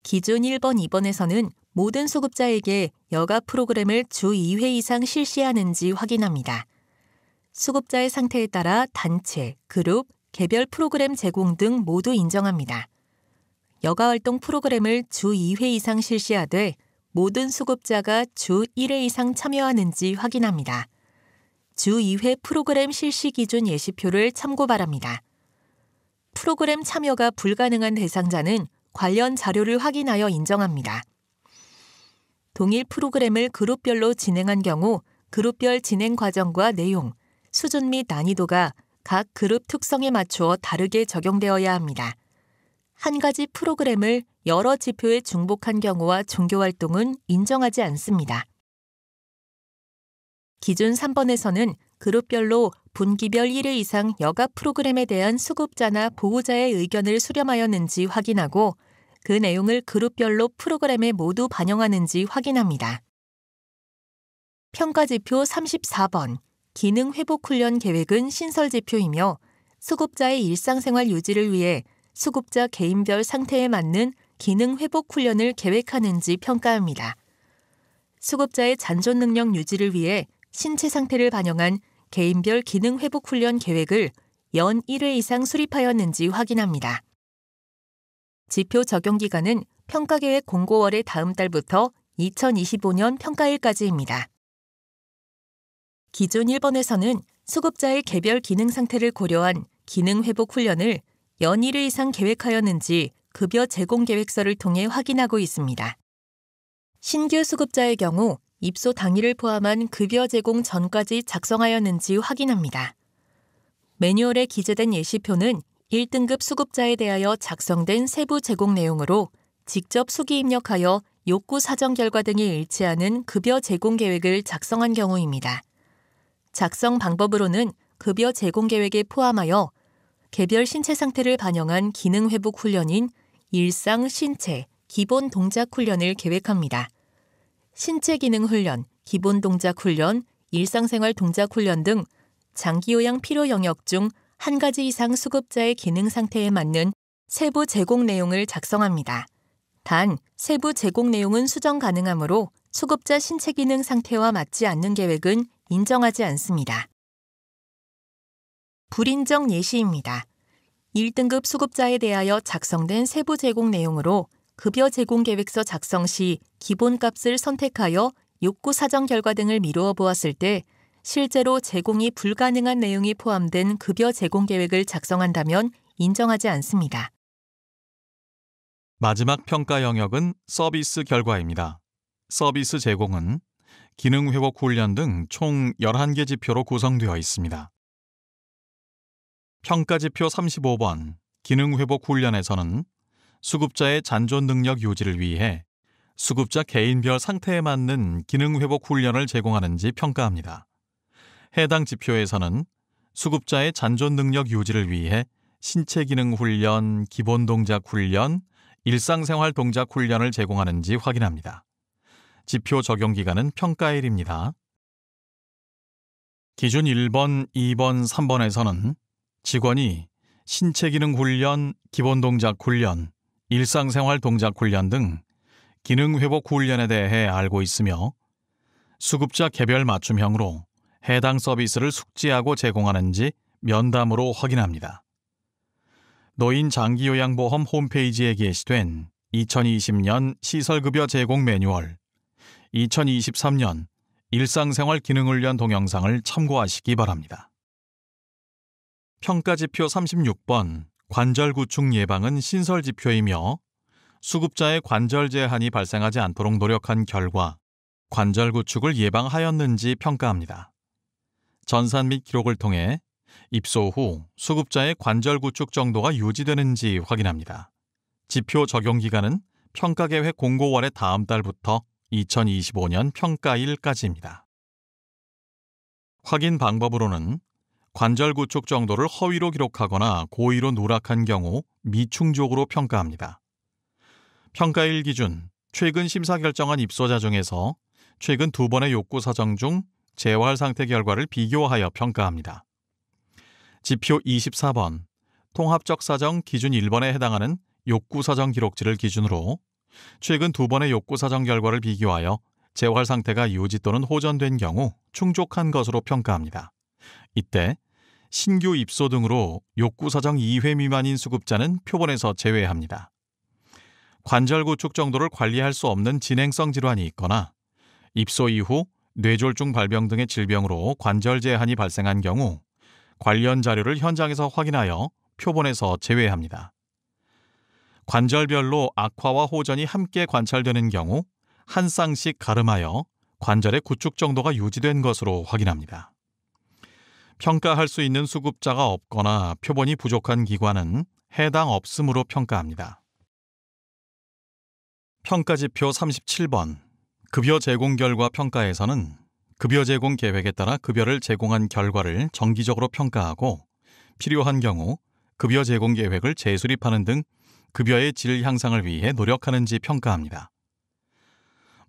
Speaker 2: 기준 1번, 2번에서는 모든 수급자에게 여가 프로그램을 주 2회 이상 실시하는지 확인합니다. 수급자의 상태에 따라 단체, 그룹, 개별 프로그램 제공 등 모두 인정합니다. 여가활동 프로그램을 주 2회 이상 실시하되 모든 수급자가 주 1회 이상 참여하는지 확인합니다. 주 2회 프로그램 실시 기준 예시표를 참고 바랍니다. 프로그램 참여가 불가능한 대상자는 관련 자료를 확인하여 인정합니다. 동일 프로그램을 그룹별로 진행한 경우 그룹별 진행 과정과 내용, 수준 및 난이도가 각 그룹 특성에 맞추어 다르게 적용되어야 합니다. 한 가지 프로그램을 여러 지표에 중복한 경우와 종교 활동은 인정하지 않습니다. 기준 3번에서는 그룹별로 분기별 1회 이상 여가 프로그램에 대한 수급자나 보호자의 의견을 수렴하였는지 확인하고 그 내용을 그룹별로 프로그램에 모두 반영하는지 확인합니다. 평가지표 34번. 기능 회복 훈련 계획은 신설 지표이며 수급자의 일상생활 유지를 위해 수급자 개인별 상태에 맞는 기능 회복 훈련을 계획하는지 평가합니다. 수급자의 잔존 능력 유지를 위해 신체 상태를 반영한 개인별 기능 회복 훈련 계획을 연 1회 이상 수립하였는지 확인합니다. 지표 적용 기간은 평가계획 공고월의 다음 달부터 2025년 평가일까지입니다. 기존 1번에서는 수급자의 개별 기능 상태를 고려한 기능 회복 훈련을 연 1회 이상 계획하였는지 급여 제공 계획서를 통해 확인하고 있습니다. 신규 수급자의 경우 입소 당일을 포함한 급여 제공 전까지 작성하였는지 확인합니다. 매뉴얼에 기재된 예시표는 1등급 수급자에 대하여 작성된 세부 제공 내용으로 직접 수기 입력하여 욕구 사정 결과 등이 일치하는 급여 제공 계획을 작성한 경우입니다. 작성 방법으로는 급여 제공 계획에 포함하여 개별 신체 상태를 반영한 기능 회복 훈련인 일상 신체 기본 동작 훈련을 계획합니다. 신체 기능 훈련, 기본 동작 훈련, 일상생활 동작 훈련 등 장기 요양 필요 영역 중 한 가지 이상 수급자의 기능 상태에 맞는 세부 제공 내용을 작성합니다. 단, 세부 제공 내용은 수정 가능하므로 수급자 신체 기능 상태와 맞지 않는 계획은 인정하지 않습니다. 불인정 예시입니다. 1등급 수급자에 대하여 작성된 세부 제공 내용으로 급여 제공 계획서 작성 시 기본값을 선택하여 욕구 사정 결과 등을 미루어 보았을 때 실제로 제공이 불가능한 내용이 포함된 급여 제공 계획을 작성한다면 인정하지 않습니다.
Speaker 1: 마지막 평가 영역은 서비스 결과입니다. 서비스 제공은 기능 회복 훈련 등 총 11개 지표로 구성되어 있습니다. 평가 지표 35번 기능 회복 훈련에서는 수급자의 잔존 능력 유지를 위해 수급자 개인별 상태에 맞는 기능 회복 훈련을 제공하는지 평가합니다. 해당 지표에서는 수급자의 잔존 능력 유지를 위해 신체 기능 훈련, 기본 동작 훈련, 일상생활 동작 훈련을 제공하는지 확인합니다. 지표 적용 기간은 평가일입니다. 기준 1번, 2번, 3번에서는 직원이 신체 기능 훈련, 기본 동작 훈련, 일상생활 동작 훈련 등 기능 회복 훈련에 대해 알고 있으며 수급자 개별 맞춤형으로 해당 서비스를 숙지하고 제공하는지 면담으로 확인합니다. 노인장기요양보험 홈페이지에 게시된 2020년 시설급여 제공 매뉴얼, 2023년 일상생활 기능훈련 동영상을 참고하시기 바랍니다. 평가지표 36번 관절 구축 예방은 신설 지표이며 수급자의 관절 제한이 발생하지 않도록 노력한 결과 관절 구축을 예방하였는지 평가합니다. 전산 및 기록을 통해 입소 후 수급자의 관절 구축 정도가 유지되는지 확인합니다. 지표 적용 기간은 평가계획 공고월의 다음 달부터 2025년 평가일까지입니다. 확인 방법으로는 관절 구축 정도를 허위로 기록하거나 고의로 누락한 경우 미충족으로 평가합니다. 평가일 기준 최근 심사 결정한 입소자 중에서 최근 2번의 욕구 사정 중 재활 상태 결과를 비교하여 평가합니다. 지표 24번 통합적 사정 기준 1번에 해당하는 욕구 사정 기록지를 기준으로 최근 2번의 욕구 사정 결과를 비교하여 재활 상태가 유지 또는 호전된 경우 충족한 것으로 평가합니다. 이때 신규 입소 등으로 욕구 사정 2회 미만인 수급자는 표본에서 제외합니다. 관절 구축 정도를 관리할 수 없는 진행성 질환이 있거나 입소 이후 뇌졸중 발병 등의 질병으로 관절 제한이 발생한 경우 관련 자료를 현장에서 확인하여 표본에서 제외합니다. 관절별로 악화와 호전이 함께 관찰되는 경우 한 쌍씩 가름하여 관절의 구축 정도가 유지된 것으로 확인합니다. 평가할 수 있는 수급자가 없거나 표본이 부족한 기관은 해당 없음으로 평가합니다. 평가지표 37번 급여 제공 결과 평가에서는 급여 제공 계획에 따라 급여를 제공한 결과를 정기적으로 평가하고 필요한 경우 급여 제공 계획을 재수립하는 등 급여의 질 향상을 위해 노력하는지 평가합니다.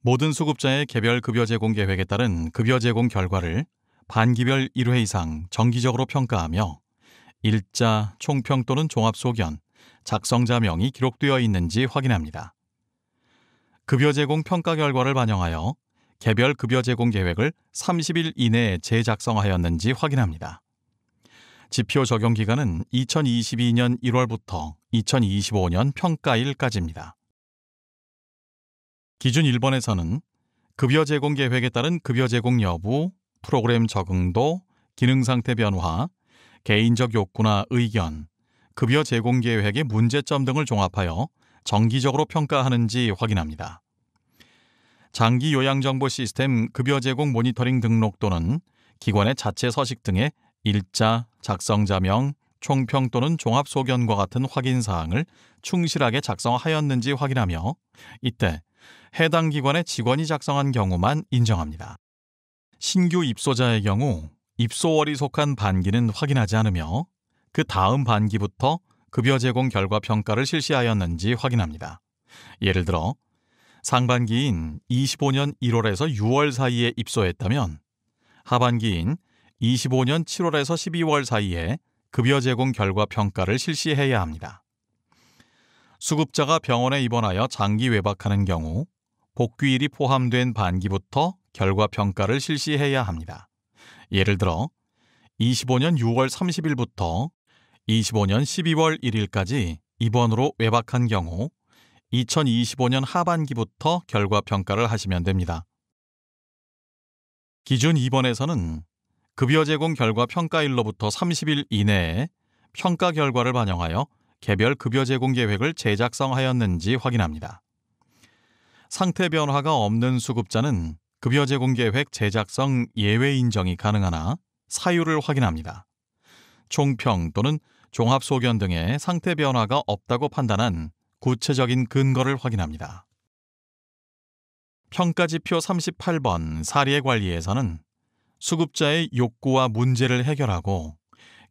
Speaker 1: 모든 수급자의 개별 급여 제공 계획에 따른 급여 제공 결과를 반기별 1회 이상 정기적으로 평가하며 일자, 총평 또는 종합소견, 작성자명이 기록되어 있는지 확인합니다. 급여 제공 평가 결과를 반영하여 개별 급여 제공 계획을 30일 이내에 재작성하였는지 확인합니다. 지표 적용 기간은 2022년 1월부터 2025년 평가일까지입니다. 기준 1번에서는 급여 제공 계획에 따른 급여 제공 여부, 프로그램 적응도, 기능 상태 변화, 개인적 욕구나 의견, 급여 제공 계획의 문제점 등을 종합하여 정기적으로 평가하는지 확인합니다. 장기 요양 정보 시스템 급여 제공 모니터링 등록 또는 기관의 자체 서식 등의 일자, 작성자명, 총평 또는 종합 소견과 같은 확인 사항을 충실하게 작성하였는지 확인하며 이때 해당 기관의 직원이 작성한 경우만 인정합니다. 신규 입소자의 경우 입소월이 속한 반기는 확인하지 않으며 그 다음 반기부터 급여 제공 결과 평가를 실시하였는지 확인합니다. 예를 들어 상반기인 25년 1월에서 6월 사이에 입소했다면 하반기인 25년 7월에서 12월 사이에 급여 제공 결과 평가를 실시해야 합니다. 수급자가 병원에 입원하여 장기 외박하는 경우 복귀일이 포함된 반기부터 결과 평가를 실시해야 합니다. 예를 들어 25년 6월 30일부터 25년 12월 1일까지 입원으로 외박한 경우 2025년 하반기부터 결과 평가를 하시면 됩니다. 기준 2번에서는 급여 제공 결과 평가일로부터 30일 이내에 평가 결과를 반영하여 개별 급여 제공 계획을 재작성하였는지 확인합니다. 상태 변화가 없는 수급자는 급여 제공 계획 재작성 예외 인정이 가능하나 사유를 확인합니다. 총평 또는 종합 소견 등의 상태 변화가 없다고 판단한 구체적인 근거를 확인합니다. 평가지표 38번 사례관리에서는 수급자의 욕구와 문제를 해결하고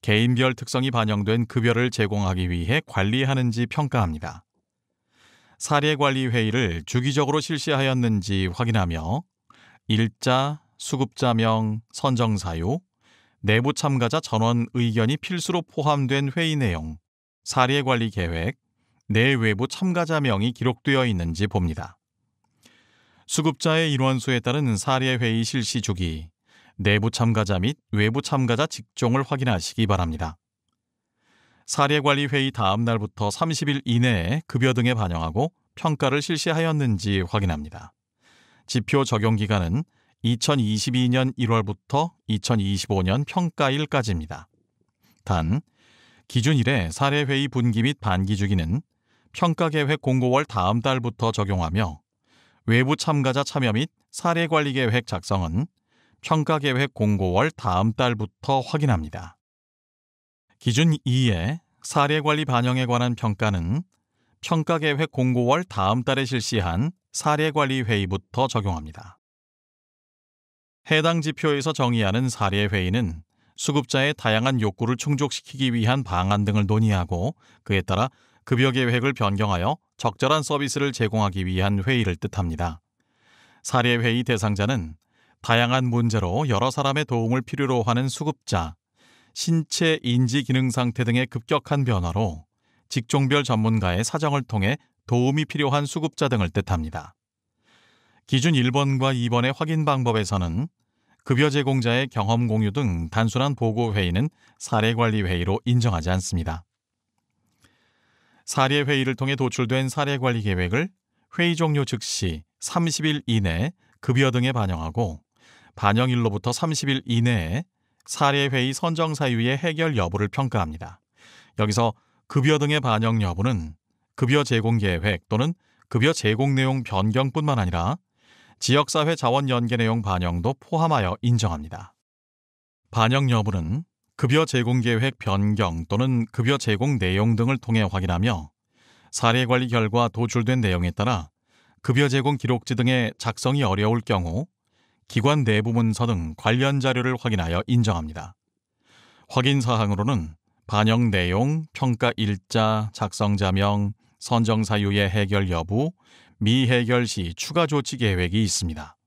Speaker 1: 개인별 특성이 반영된 급여를 제공하기 위해 관리하는지 평가합니다. 사례관리회의를 주기적으로 실시하였는지 확인하며 일자, 수급자명, 선정사유, 내부 참가자 전원 의견이 필수로 포함된 회의 내용, 사례관리 계획, 내외부 참가자명이 기록되어 있는지 봅니다. 수급자의 인원수에 따른 사례회의 실시 주기, 내부 참가자 및 외부 참가자 직종을 확인하시기 바랍니다. 사례관리회의 다음 날부터 30일 이내에 급여 등에 반영하고 평가를 실시하였는지 확인합니다. 지표 적용 기간은 2022년 1월부터 2025년 평가일까지입니다. 단, 기준 1회 사례회의 분기 및 반기 주기는 평가계획 공고월 다음 달부터 적용하며 외부 참가자 참여 및 사례관리계획 작성은 평가계획 공고월 다음 달부터 확인합니다. 기준 2의 사례관리 반영에 관한 평가는 평가계획 공고월 다음 달에 실시한 사례관리회의부터 적용합니다. 해당 지표에서 정의하는 사례회의는 수급자의 다양한 욕구를 충족시키기 위한 방안 등을 논의하고 그에 따라 급여 계획을 변경하여 적절한 서비스를 제공하기 위한 회의를 뜻합니다. 사례회의 대상자는 다양한 문제로 여러 사람의 도움을 필요로 하는 수급자, 신체 인지 기능 상태 등의 급격한 변화로 직종별 전문가의 사정을 통해 도움이 필요한 수급자 등을 뜻합니다. 기준 1번과 2번의 확인 방법에서는 급여 제공자의 경험 공유 등 단순한 보고 회의는 사례관리 회의로 인정하지 않습니다. 사례회의를 통해 도출된 사례관리 계획을 회의 종료 즉시 30일 이내에 급여 등에 반영하고 반영일로부터 30일 이내에 사례회의 선정 사유의 해결 여부를 평가합니다. 여기서 급여 등의 반영 여부는 급여 제공 계획 또는 급여 제공 내용 변경뿐만 아니라 지역사회 자원 연계 내용 반영도 포함하여 인정합니다. 반영 여부는 급여 제공 계획 변경 또는 급여 제공 내용 등을 통해 확인하며 사례관리 결과 도출된 내용에 따라 급여 제공 기록지 등의 작성이 어려울 경우 기관 내부 문서 등 관련 자료를 확인하여 인정합니다. 확인 사항으로는 반영 내용, 평가 일자, 작성자명, 선정 사유의 해결 여부, 미해결 시 추가 조치 계획이 있습니다.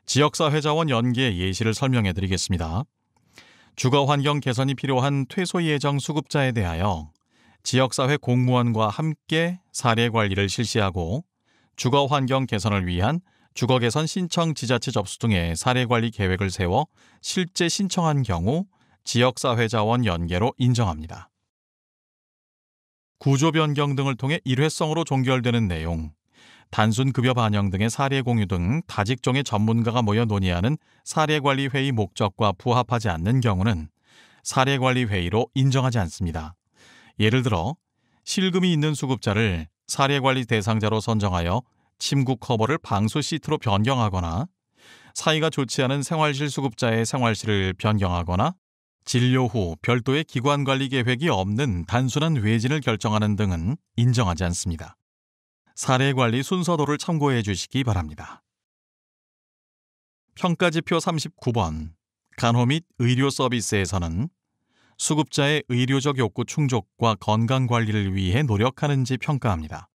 Speaker 1: 지역사회자원 연계 예시를 설명해 드리겠습니다. 주거환경 개선이 필요한 퇴소 예정 수급자에 대하여 지역사회 공무원과 함께 사례관리를 실시하고 주거환경 개선을 위한 주거개선 신청 지자체 접수 등의 사례관리 계획을 세워 실제 신청한 경우 지역사회자원 연계로 인정합니다. 구조 변경 등을 통해 일회성으로 종결되는 내용, 단순 급여 반영 등의 사례 공유 등 다직종의 전문가가 모여 논의하는 사례관리 회의 목적과 부합하지 않는 경우는 사례관리 회의로 인정하지 않습니다. 예를 들어 실금이 있는 수급자를 사례관리 대상자로 선정하여 침구 커버를 방수 시트로 변경하거나 사이가 좋지 않은 생활실 수급자의 생활실을 변경하거나 진료 후 별도의 기관관리 계획이 없는 단순한 외진을 결정하는 등은 인정하지 않습니다. 사례관리 순서도를 참고해 주시기 바랍니다. 평가지표 39번 간호 및 의료 서비스에서는 수급자의 의료적 욕구 충족과 건강관리를 위해 노력하는지 평가합니다.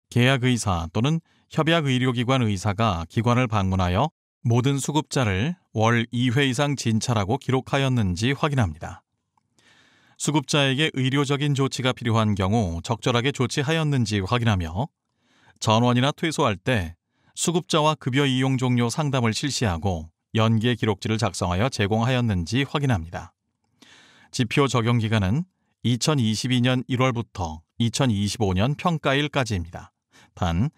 Speaker 1: 계약의사 또는 협약의료기관 의사가 기관을 방문하여 모든 수급자를 월 2회 이상 진찰하고 기록하였는지 확인합니다. 수급자에게 의료적인 조치가 필요한 경우 적절하게 조치하였는지 확인하며 전원이나 퇴소할 때 수급자와 급여 이용 종료 상담을 실시하고 연계 기록지를 작성하여 제공하였는지 확인합니다. 지표 적용 기간은 2022년 1월부터 2025년 평가일까지입니다. 단,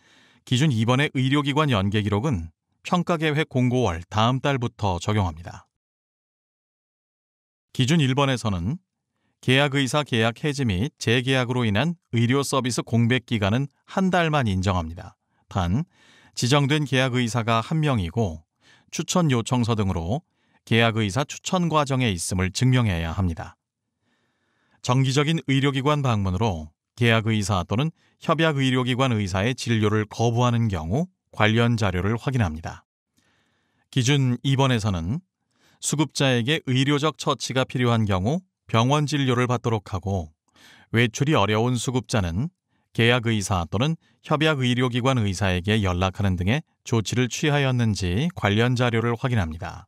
Speaker 1: 기준 2번의 의료기관 연계 기록은 평가계획 공고월 다음 달부터 적용합니다. 기준 1번에서는 계약의사 계약 해지 및 재계약으로 인한 의료 서비스 공백 기간은 한 달만 인정합니다. 단, 지정된 계약의사가 1명이고 추천 요청서 등으로 계약의사 추천 과정에 있음을 증명해야 합니다. 정기적인 의료기관 방문으로 계약의사 또는 협약의료기관 의사의 진료를 거부하는 경우 관련 자료를 확인합니다. 기준 2번에서는 수급자에게 의료적 처치가 필요한 경우 병원 진료를 받도록 하고 외출이 어려운 수급자는 계약의사 또는 협약의료기관 의사에게 연락하는 등의 조치를 취하였는지 관련 자료를 확인합니다.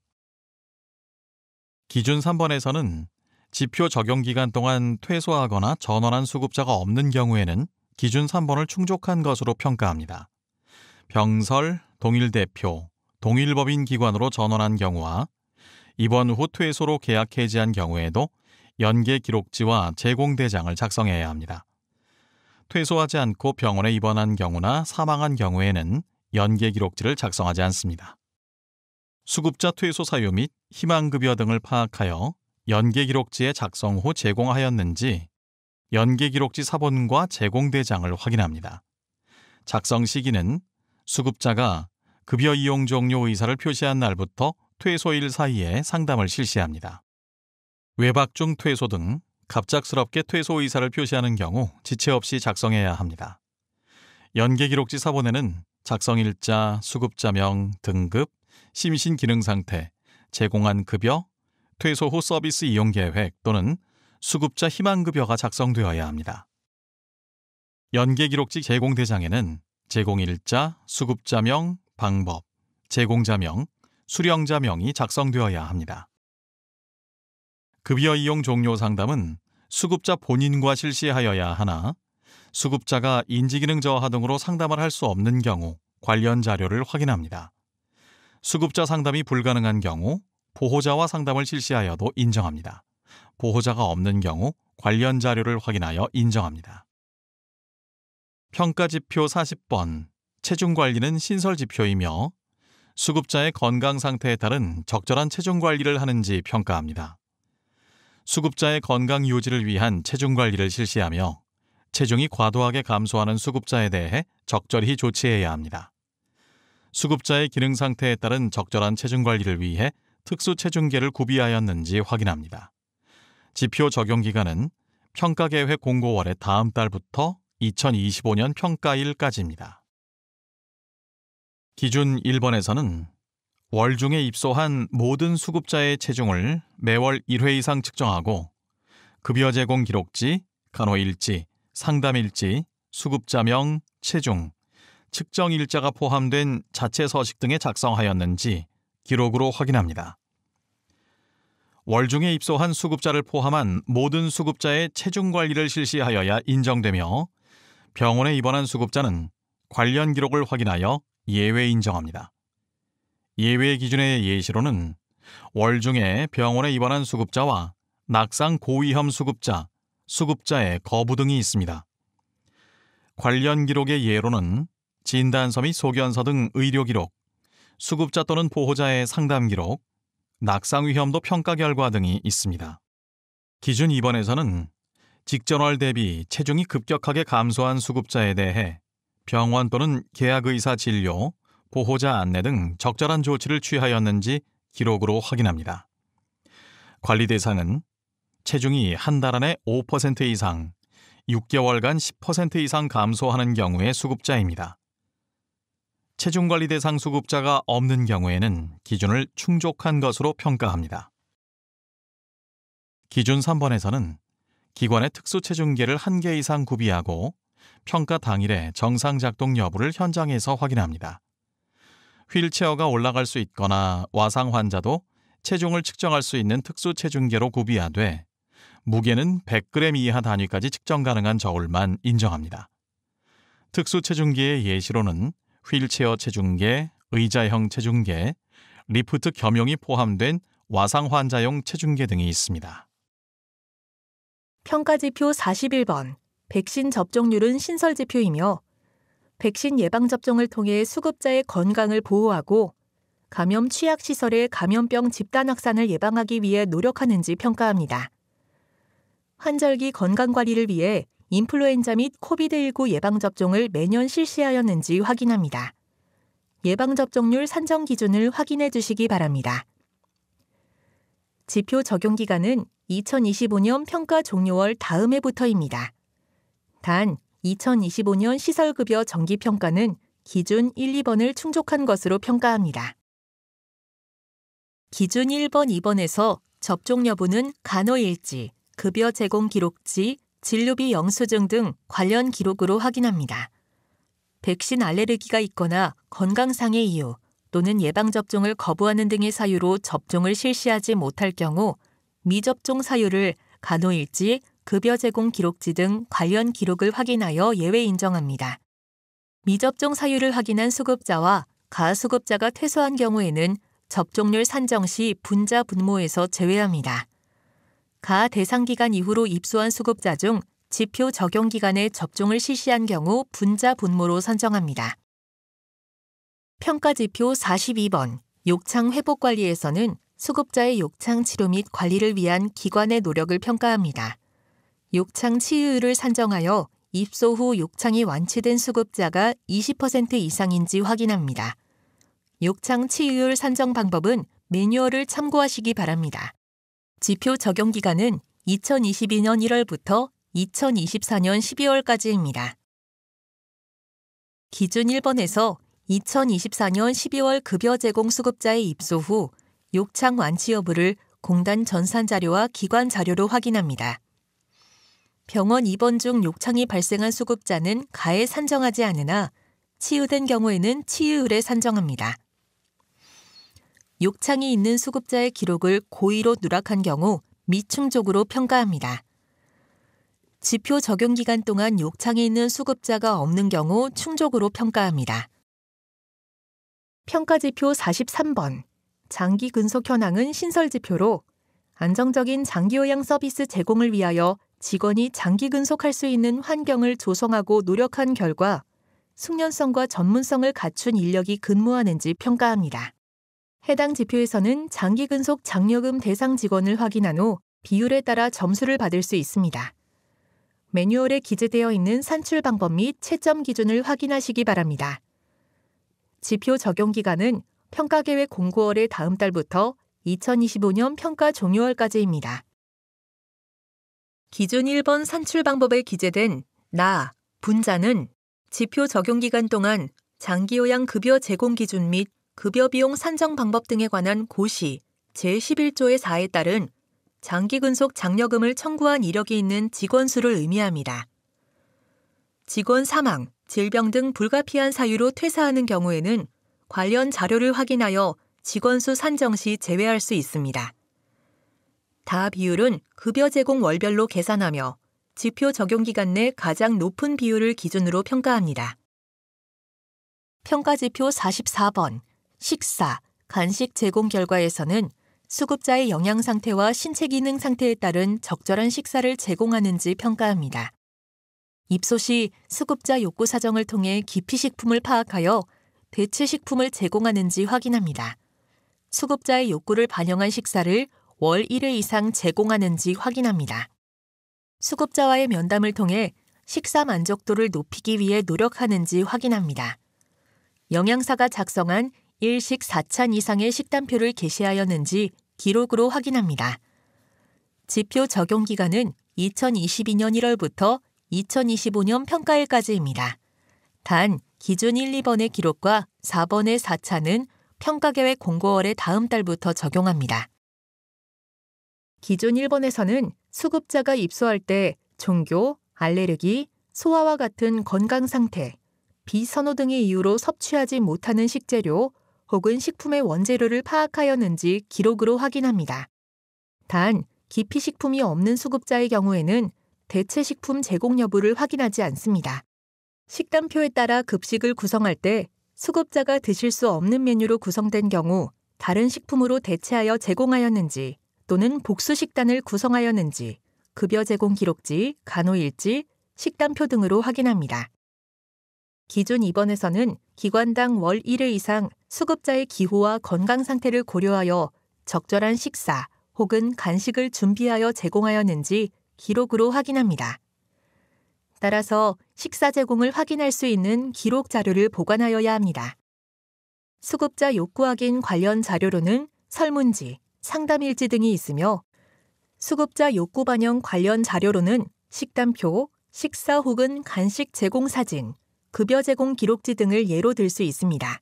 Speaker 1: 기준 3번에서는 지표 적용 기간 동안 퇴소하거나 전원한 수급자가 없는 경우에는 기준 3번을 충족한 것으로 평가합니다. 병설, 동일대표, 동일법인 기관으로 전원한 경우와 입원 후 퇴소로 계약 해지한 경우에도 연계 기록지와 제공대장을 작성해야 합니다. 퇴소하지 않고 병원에 입원한 경우나 사망한 경우에는 연계 기록지를 작성하지 않습니다. 수급자 퇴소 사유 및 희망급여 등을 파악하여 연계 기록지의 작성 후 제공하였는지 연계 기록지 사본과 제공대장을 확인합니다. 작성 시기는 수급자가 급여 이용 종료 의사를 표시한 날부터 퇴소일 사이에 상담을 실시합니다. 외박 중 퇴소 등 갑작스럽게 퇴소 의사를 표시하는 경우 지체 없이 작성해야 합니다. 연계 기록지 사본에는 작성일자, 수급자명, 등급, 심신 기능 상태, 제공한 급여, 퇴소 후 서비스 이용 계획 또는 수급자 희망급여가 작성되어야 합니다. 연계 기록지 제공대장에는 제공일자, 수급자명, 방법, 제공자명, 수령자명이 작성되어야 합니다. 급여 이용 종료 상담은 수급자 본인과 실시하여야 하나 수급자가 인지기능 저하 등으로 상담을 할 수 없는 경우 관련 자료를 확인합니다. 수급자 상담이 불가능한 경우 보호자와 상담을 실시하여도 인정합니다. 보호자가 없는 경우 관련 자료를 확인하여 인정합니다. 평가지표 40번 체중관리는 신설지표이며 수급자의 건강 상태에 따른 적절한 체중관리를 하는지 평가합니다. 수급자의 건강 유지를 위한 체중관리를 실시하며 체중이 과도하게 감소하는 수급자에 대해 적절히 조치해야 합니다. 수급자의 기능 상태에 따른 적절한 체중관리를 위해 특수 체중계를 구비하였는지 확인합니다. 지표 적용 기간은 평가계획 공고월의 다음 달부터 2025년 평가일까지입니다. 기준 1번에서는 월 중에 입소한 모든 수급자의 체중을 매월 1회 이상 측정하고 급여 제공 기록지, 간호일지, 상담일지, 수급자명, 체중, 측정일자가 포함된 자체 서식 등에 작성하였는지 기록으로 확인합니다. 월중에 입소한 수급자를 포함한 모든 수급자의 체중 관리를 실시하여야 인정되며 병원에 입원한 수급자는 관련 기록을 확인하여 예외 인정합니다. 예외 기준의 예시로는 월중에 병원에 입원한 수급자와 낙상 고위험 수급자, 수급자의 거부 등이 있습니다. 관련 기록의 예로는 진단서 및 소견서 등 의료 기록, 수급자 또는 보호자의 상담 기록, 낙상 위험도 평가 결과 등이 있습니다. 기준 2번에서는 직전월 대비 체중이 급격하게 감소한 수급자에 대해 병원 또는 계약의사 진료, 보호자 안내 등 적절한 조치를 취하였는지 기록으로 확인합니다. 관리 대상은 체중이 한 달 안에 5% 이상, 6개월간 10% 이상 감소하는 경우의 수급자입니다. 체중관리 대상 수급자가 없는 경우에는 기준을 충족한 것으로 평가합니다. 기준 3번에서는 기관의 특수체중계를 1개 이상 구비하고 평가 당일에 정상 작동 여부를 현장에서 확인합니다. 휠체어가 올라갈 수 있거나 와상 환자도 체중을 측정할 수 있는 특수체중계로 구비하되 무게는 100g 이하 단위까지 측정 가능한 저울만 인정합니다. 특수체중계의 예시로는 휠체어 체중계, 의자형 체중계, 리프트 겸용이 포함된 와상 환자용 체중계 등이 있습니다.
Speaker 2: 평가지표 41번, 백신 접종률은 신설지표이며 백신 예방접종을 통해 수급자의 건강을 보호하고 감염 취약시설의 감염병 집단 확산을 예방하기 위해 노력하는지 평가합니다. 환절기 건강관리를 위해 인플루엔자 및 코비드19 예방접종을 매년 실시하였는지 확인합니다. 예방접종률 산정 기준을 확인해 주시기 바랍니다. 지표 적용 기간은 2025년 평가 종료월 다음 해부터입니다. 단, 2025년 시설급여 정기평가는 기준 1, 2번을 충족한 것으로 평가합니다. 기준 1번, 2번에서 접종 여부는 간호일지, 급여 제공 기록지, 진료비 영수증 등 관련 기록으로 확인합니다. 백신 알레르기가 있거나 건강상의 이유 또는 예방접종을 거부하는 등의 사유로 접종을 실시하지 못할 경우 미접종 사유를 간호일지, 급여 제공 기록지 등 관련 기록을 확인하여 예외 인정합니다. 미접종 사유를 확인한 수급자와 가수급자가 퇴소한 경우에는 접종률 산정 시 분자 분모에서 제외합니다. 가 대상 기간 이후로 입소한 수급자 중 지표 적용 기간에 접종을 실시한 경우 분자 분모로 산정합니다. 평가지표 42번, 욕창 회복 관리에서는 수급자의 욕창 치료 및 관리를 위한 기관의 노력을 평가합니다. 욕창 치유율을 산정하여 입소 후 욕창이 완치된 수급자가 20% 이상인지 확인합니다. 욕창 치유율 산정 방법은 매뉴얼을 참고하시기 바랍니다. 지표 적용 기간은 2022년 1월부터 2024년 12월까지입니다. 기준 1번에서 2024년 12월 급여 제공 수급자의 입소 후 욕창 완치 여부를 공단 전산 자료와 기관 자료로 확인합니다. 병원 입원 중 욕창이 발생한 수급자는 가에 산정하지 않으나 치유된 경우에는 치유율에 산정합니다. 욕창이 있는 수급자의 기록을 고의로 누락한 경우 미충족으로 평가합니다. 지표 적용 기간 동안 욕창이 있는 수급자가 없는 경우 충족으로 평가합니다. 평가지표 43번, 장기 근속 현황은 신설지표로 안정적인 장기요양 서비스 제공을 위하여 직원이 장기 근속할 수 있는 환경을 조성하고 노력한 결과 숙련성과 전문성을 갖춘 인력이 근무하는지 평가합니다. 해당 지표에서는 장기 근속 장려금 대상 직원을 확인한 후 비율에 따라 점수를 받을 수 있습니다. 매뉴얼에 기재되어 있는 산출 방법 및 채점 기준을 확인하시기 바랍니다. 지표 적용 기간은 평가계획 공고월의 다음 달부터 2025년 평가 종료월까지입니다. 기준 1번 산출 방법에 기재된 분자는 지표 적용 기간 동안 장기요양 급여 제공 기준 및 급여 비용 산정 방법 등에 관한 고시 제11조의 4에 따른 장기 근속 장려금을 청구한 이력이 있는 직원 수를 의미합니다. 직원 사망, 질병 등 불가피한 사유로 퇴사하는 경우에는 관련 자료를 확인하여 직원 수 산정 시 제외할 수 있습니다. 다 비율은 급여 제공 월별로 계산하며 지표 적용 기간 내 가장 높은 비율을 기준으로 평가합니다. 평가지표 44번 식사, 간식 제공 결과에서는 수급자의 영양 상태와 신체 기능 상태에 따른 적절한 식사를 제공하는지 평가합니다. 입소 시 수급자 욕구 사정을 통해 기피 식품을 파악하여 대체 식품을 제공하는지 확인합니다. 수급자의 욕구를 반영한 식사를 월 1회 이상 제공하는지 확인합니다. 수급자와의 면담을 통해 식사 만족도를 높이기 위해 노력하는지 확인합니다. 영양사가 작성한 일식 4찬 이상의 식단표를 게시하였는지 기록으로 확인합니다. 지표 적용 기간은 2022년 1월부터 2025년 평가일까지입니다. 단 기준 1, 2번의 기록과 4번의 4차는 평가계획 공고월의 다음 달부터 적용합니다. 기준 1번에서는 수급자가 입소할 때 종교, 알레르기, 소화와 같은 건강 상태, 비선호 등의 이유로 섭취하지 못하는 식재료 혹은 식품의 원재료를 파악하였는지 기록으로 확인합니다. 단, 기피식품이 없는 수급자의 경우에는 대체 식품 제공 여부를 확인하지 않습니다. 식단표에 따라 급식을 구성할 때 수급자가 드실 수 없는 메뉴로 구성된 경우 다른 식품으로 대체하여 제공하였는지 또는 복수 식단을 구성하였는지 급여 제공 기록지, 간호일지, 식단표 등으로 확인합니다. 기준 2번에서는 기관당 월 1회 이상 수급자의 기호와 건강 상태를 고려하여 적절한 식사 혹은 간식을 준비하여 제공하였는지 기록으로 확인합니다. 따라서 식사 제공을 확인할 수 있는 기록 자료를 보관하여야 합니다. 수급자 욕구 확인 관련 자료로는 설문지, 상담일지 등이 있으며 수급자 욕구 반영 관련 자료로는 식단표, 식사 혹은 간식 제공 사진, 급여 제공 기록지 등을 예로 들 수 있습니다.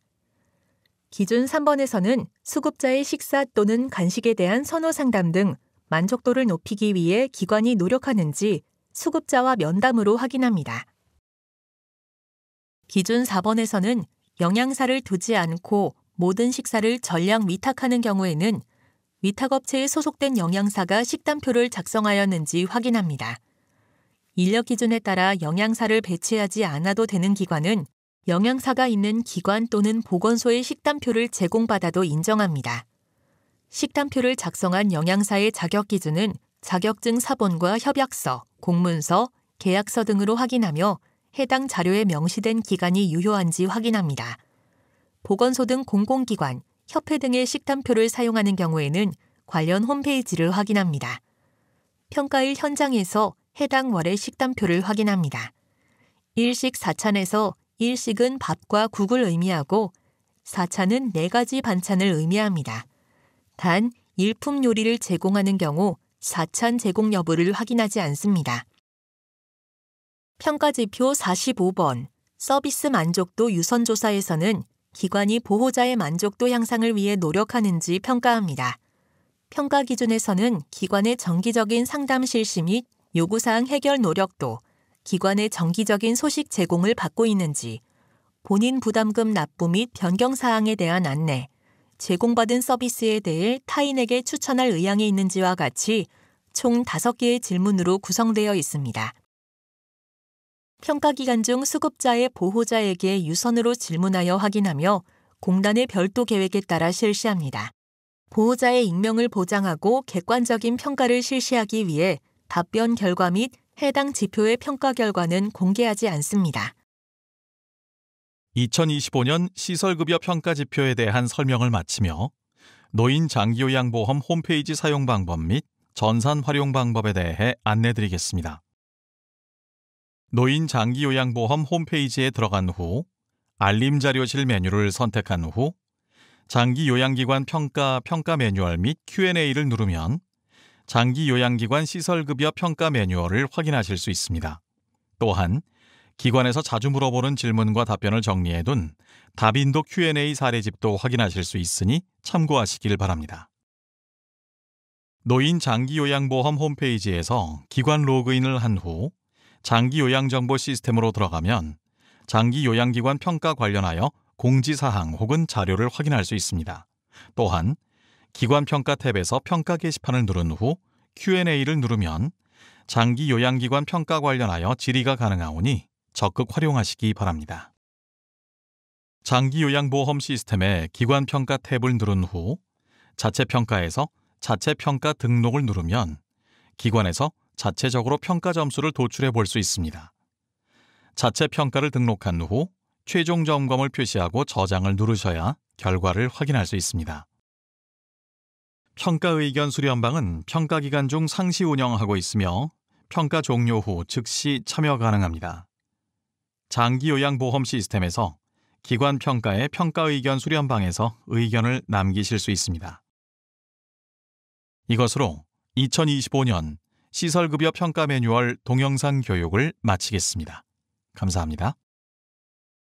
Speaker 2: 기준 3번에서는 수급자의 식사 또는 간식에 대한 선호 상담 등 만족도를 높이기 위해 기관이 노력하는지 수급자와 면담으로 확인합니다. 기준 4번에서는 영양사를 두지 않고 모든 식사를 전량 위탁하는 경우에는 위탁업체에 소속된 영양사가 식단표를 작성하였는지 확인합니다. 인력 기준에 따라 영양사를 배치하지 않아도 되는 기관은 영양사가 있는 기관 또는 보건소의 식단표를 제공받아도 인정합니다. 식단표를 작성한 영양사의 자격 기준은 자격증 사본과 협약서, 공문서, 계약서 등으로 확인하며 해당 자료에 명시된 기간이 유효한지 확인합니다. 보건소 등 공공기관, 협회 등의 식단표를 사용하는 경우에는 관련 홈페이지를 확인합니다. 평가일 현장에서 해당 월의 식단표를 확인합니다. 일식 4찬에서 일식은 밥과 국을 의미하고 4찬은 4가지 반찬을 의미합니다. 단, 일품 요리를 제공하는 경우 4찬 제공 여부를 확인하지 않습니다. 평가지표 45번 서비스 만족도 유선조사에서는 기관이 보호자의 만족도 향상을 위해 노력하는지 평가합니다. 평가 기준에서는 기관의 정기적인 상담 실시 및 요구사항 해결 노력도, 기관의 정기적인 소식 제공을 받고 있는지, 본인 부담금 납부 및 변경 사항에 대한 안내, 제공받은 서비스에 대해 타인에게 추천할 의향이 있는지와 같이 총 5개의 질문으로 구성되어 있습니다. 평가 기간 중 수급자의 보호자에게 유선으로 질문하여 확인하며 공단의 별도 계획에 따라 실시합니다. 보호자의 익명을 보장하고 객관적인 평가를 실시하기 위해 답변 결과 및 해당 지표의 평가 결과는 공개하지 않습니다.
Speaker 1: 2025년 시설급여 평가 지표에 대한 설명을 마치며 노인 장기요양보험 홈페이지 사용 방법 및 전산 활용 방법에 대해 안내드리겠습니다. 노인 장기요양보험 홈페이지에 들어간 후 알림자료실 메뉴를 선택한 후 장기요양기관 평가 매뉴얼 및 Q&A를 누르면 장기요양기관 시설급여 평가 매뉴얼을 확인하실 수 있습니다. 또한 기관에서 자주 물어보는 질문과 답변을 정리해둔 답인도 Q&A 사례집도 확인하실 수 있으니 참고하시길 바랍니다. 노인 장기요양보험 홈페이지에서 기관 로그인을 한 후 장기요양정보 시스템으로 들어가면 장기요양기관 평가 관련하여 공지사항 혹은 자료를 확인할 수 있습니다. 또한 기관평가 탭에서 평가 게시판을 누른 후 Q&A를 누르면 장기 요양기관 평가 관련하여 질의가 가능하오니 적극 활용하시기 바랍니다. 장기 요양보험 시스템의 기관평가 탭을 누른 후 자체평가에서 자체평가 등록을 누르면 기관에서 자체적으로 평가 점수를 도출해 볼 수 있습니다. 자체평가를 등록한 후 최종 점검을 표시하고 저장을 누르셔야 결과를 확인할 수 있습니다. 평가 의견 수렴방은 평가 기간 중 상시 운영하고 있으며 평가 종료 후 즉시 참여 가능합니다. 장기 요양보험 시스템에서 기관 평가의 평가 의견 수렴방에서 의견을 남기실 수 있습니다. 이것으로 2025년 시설급여 평가 매뉴얼 동영상 교육을 마치겠습니다. 감사합니다.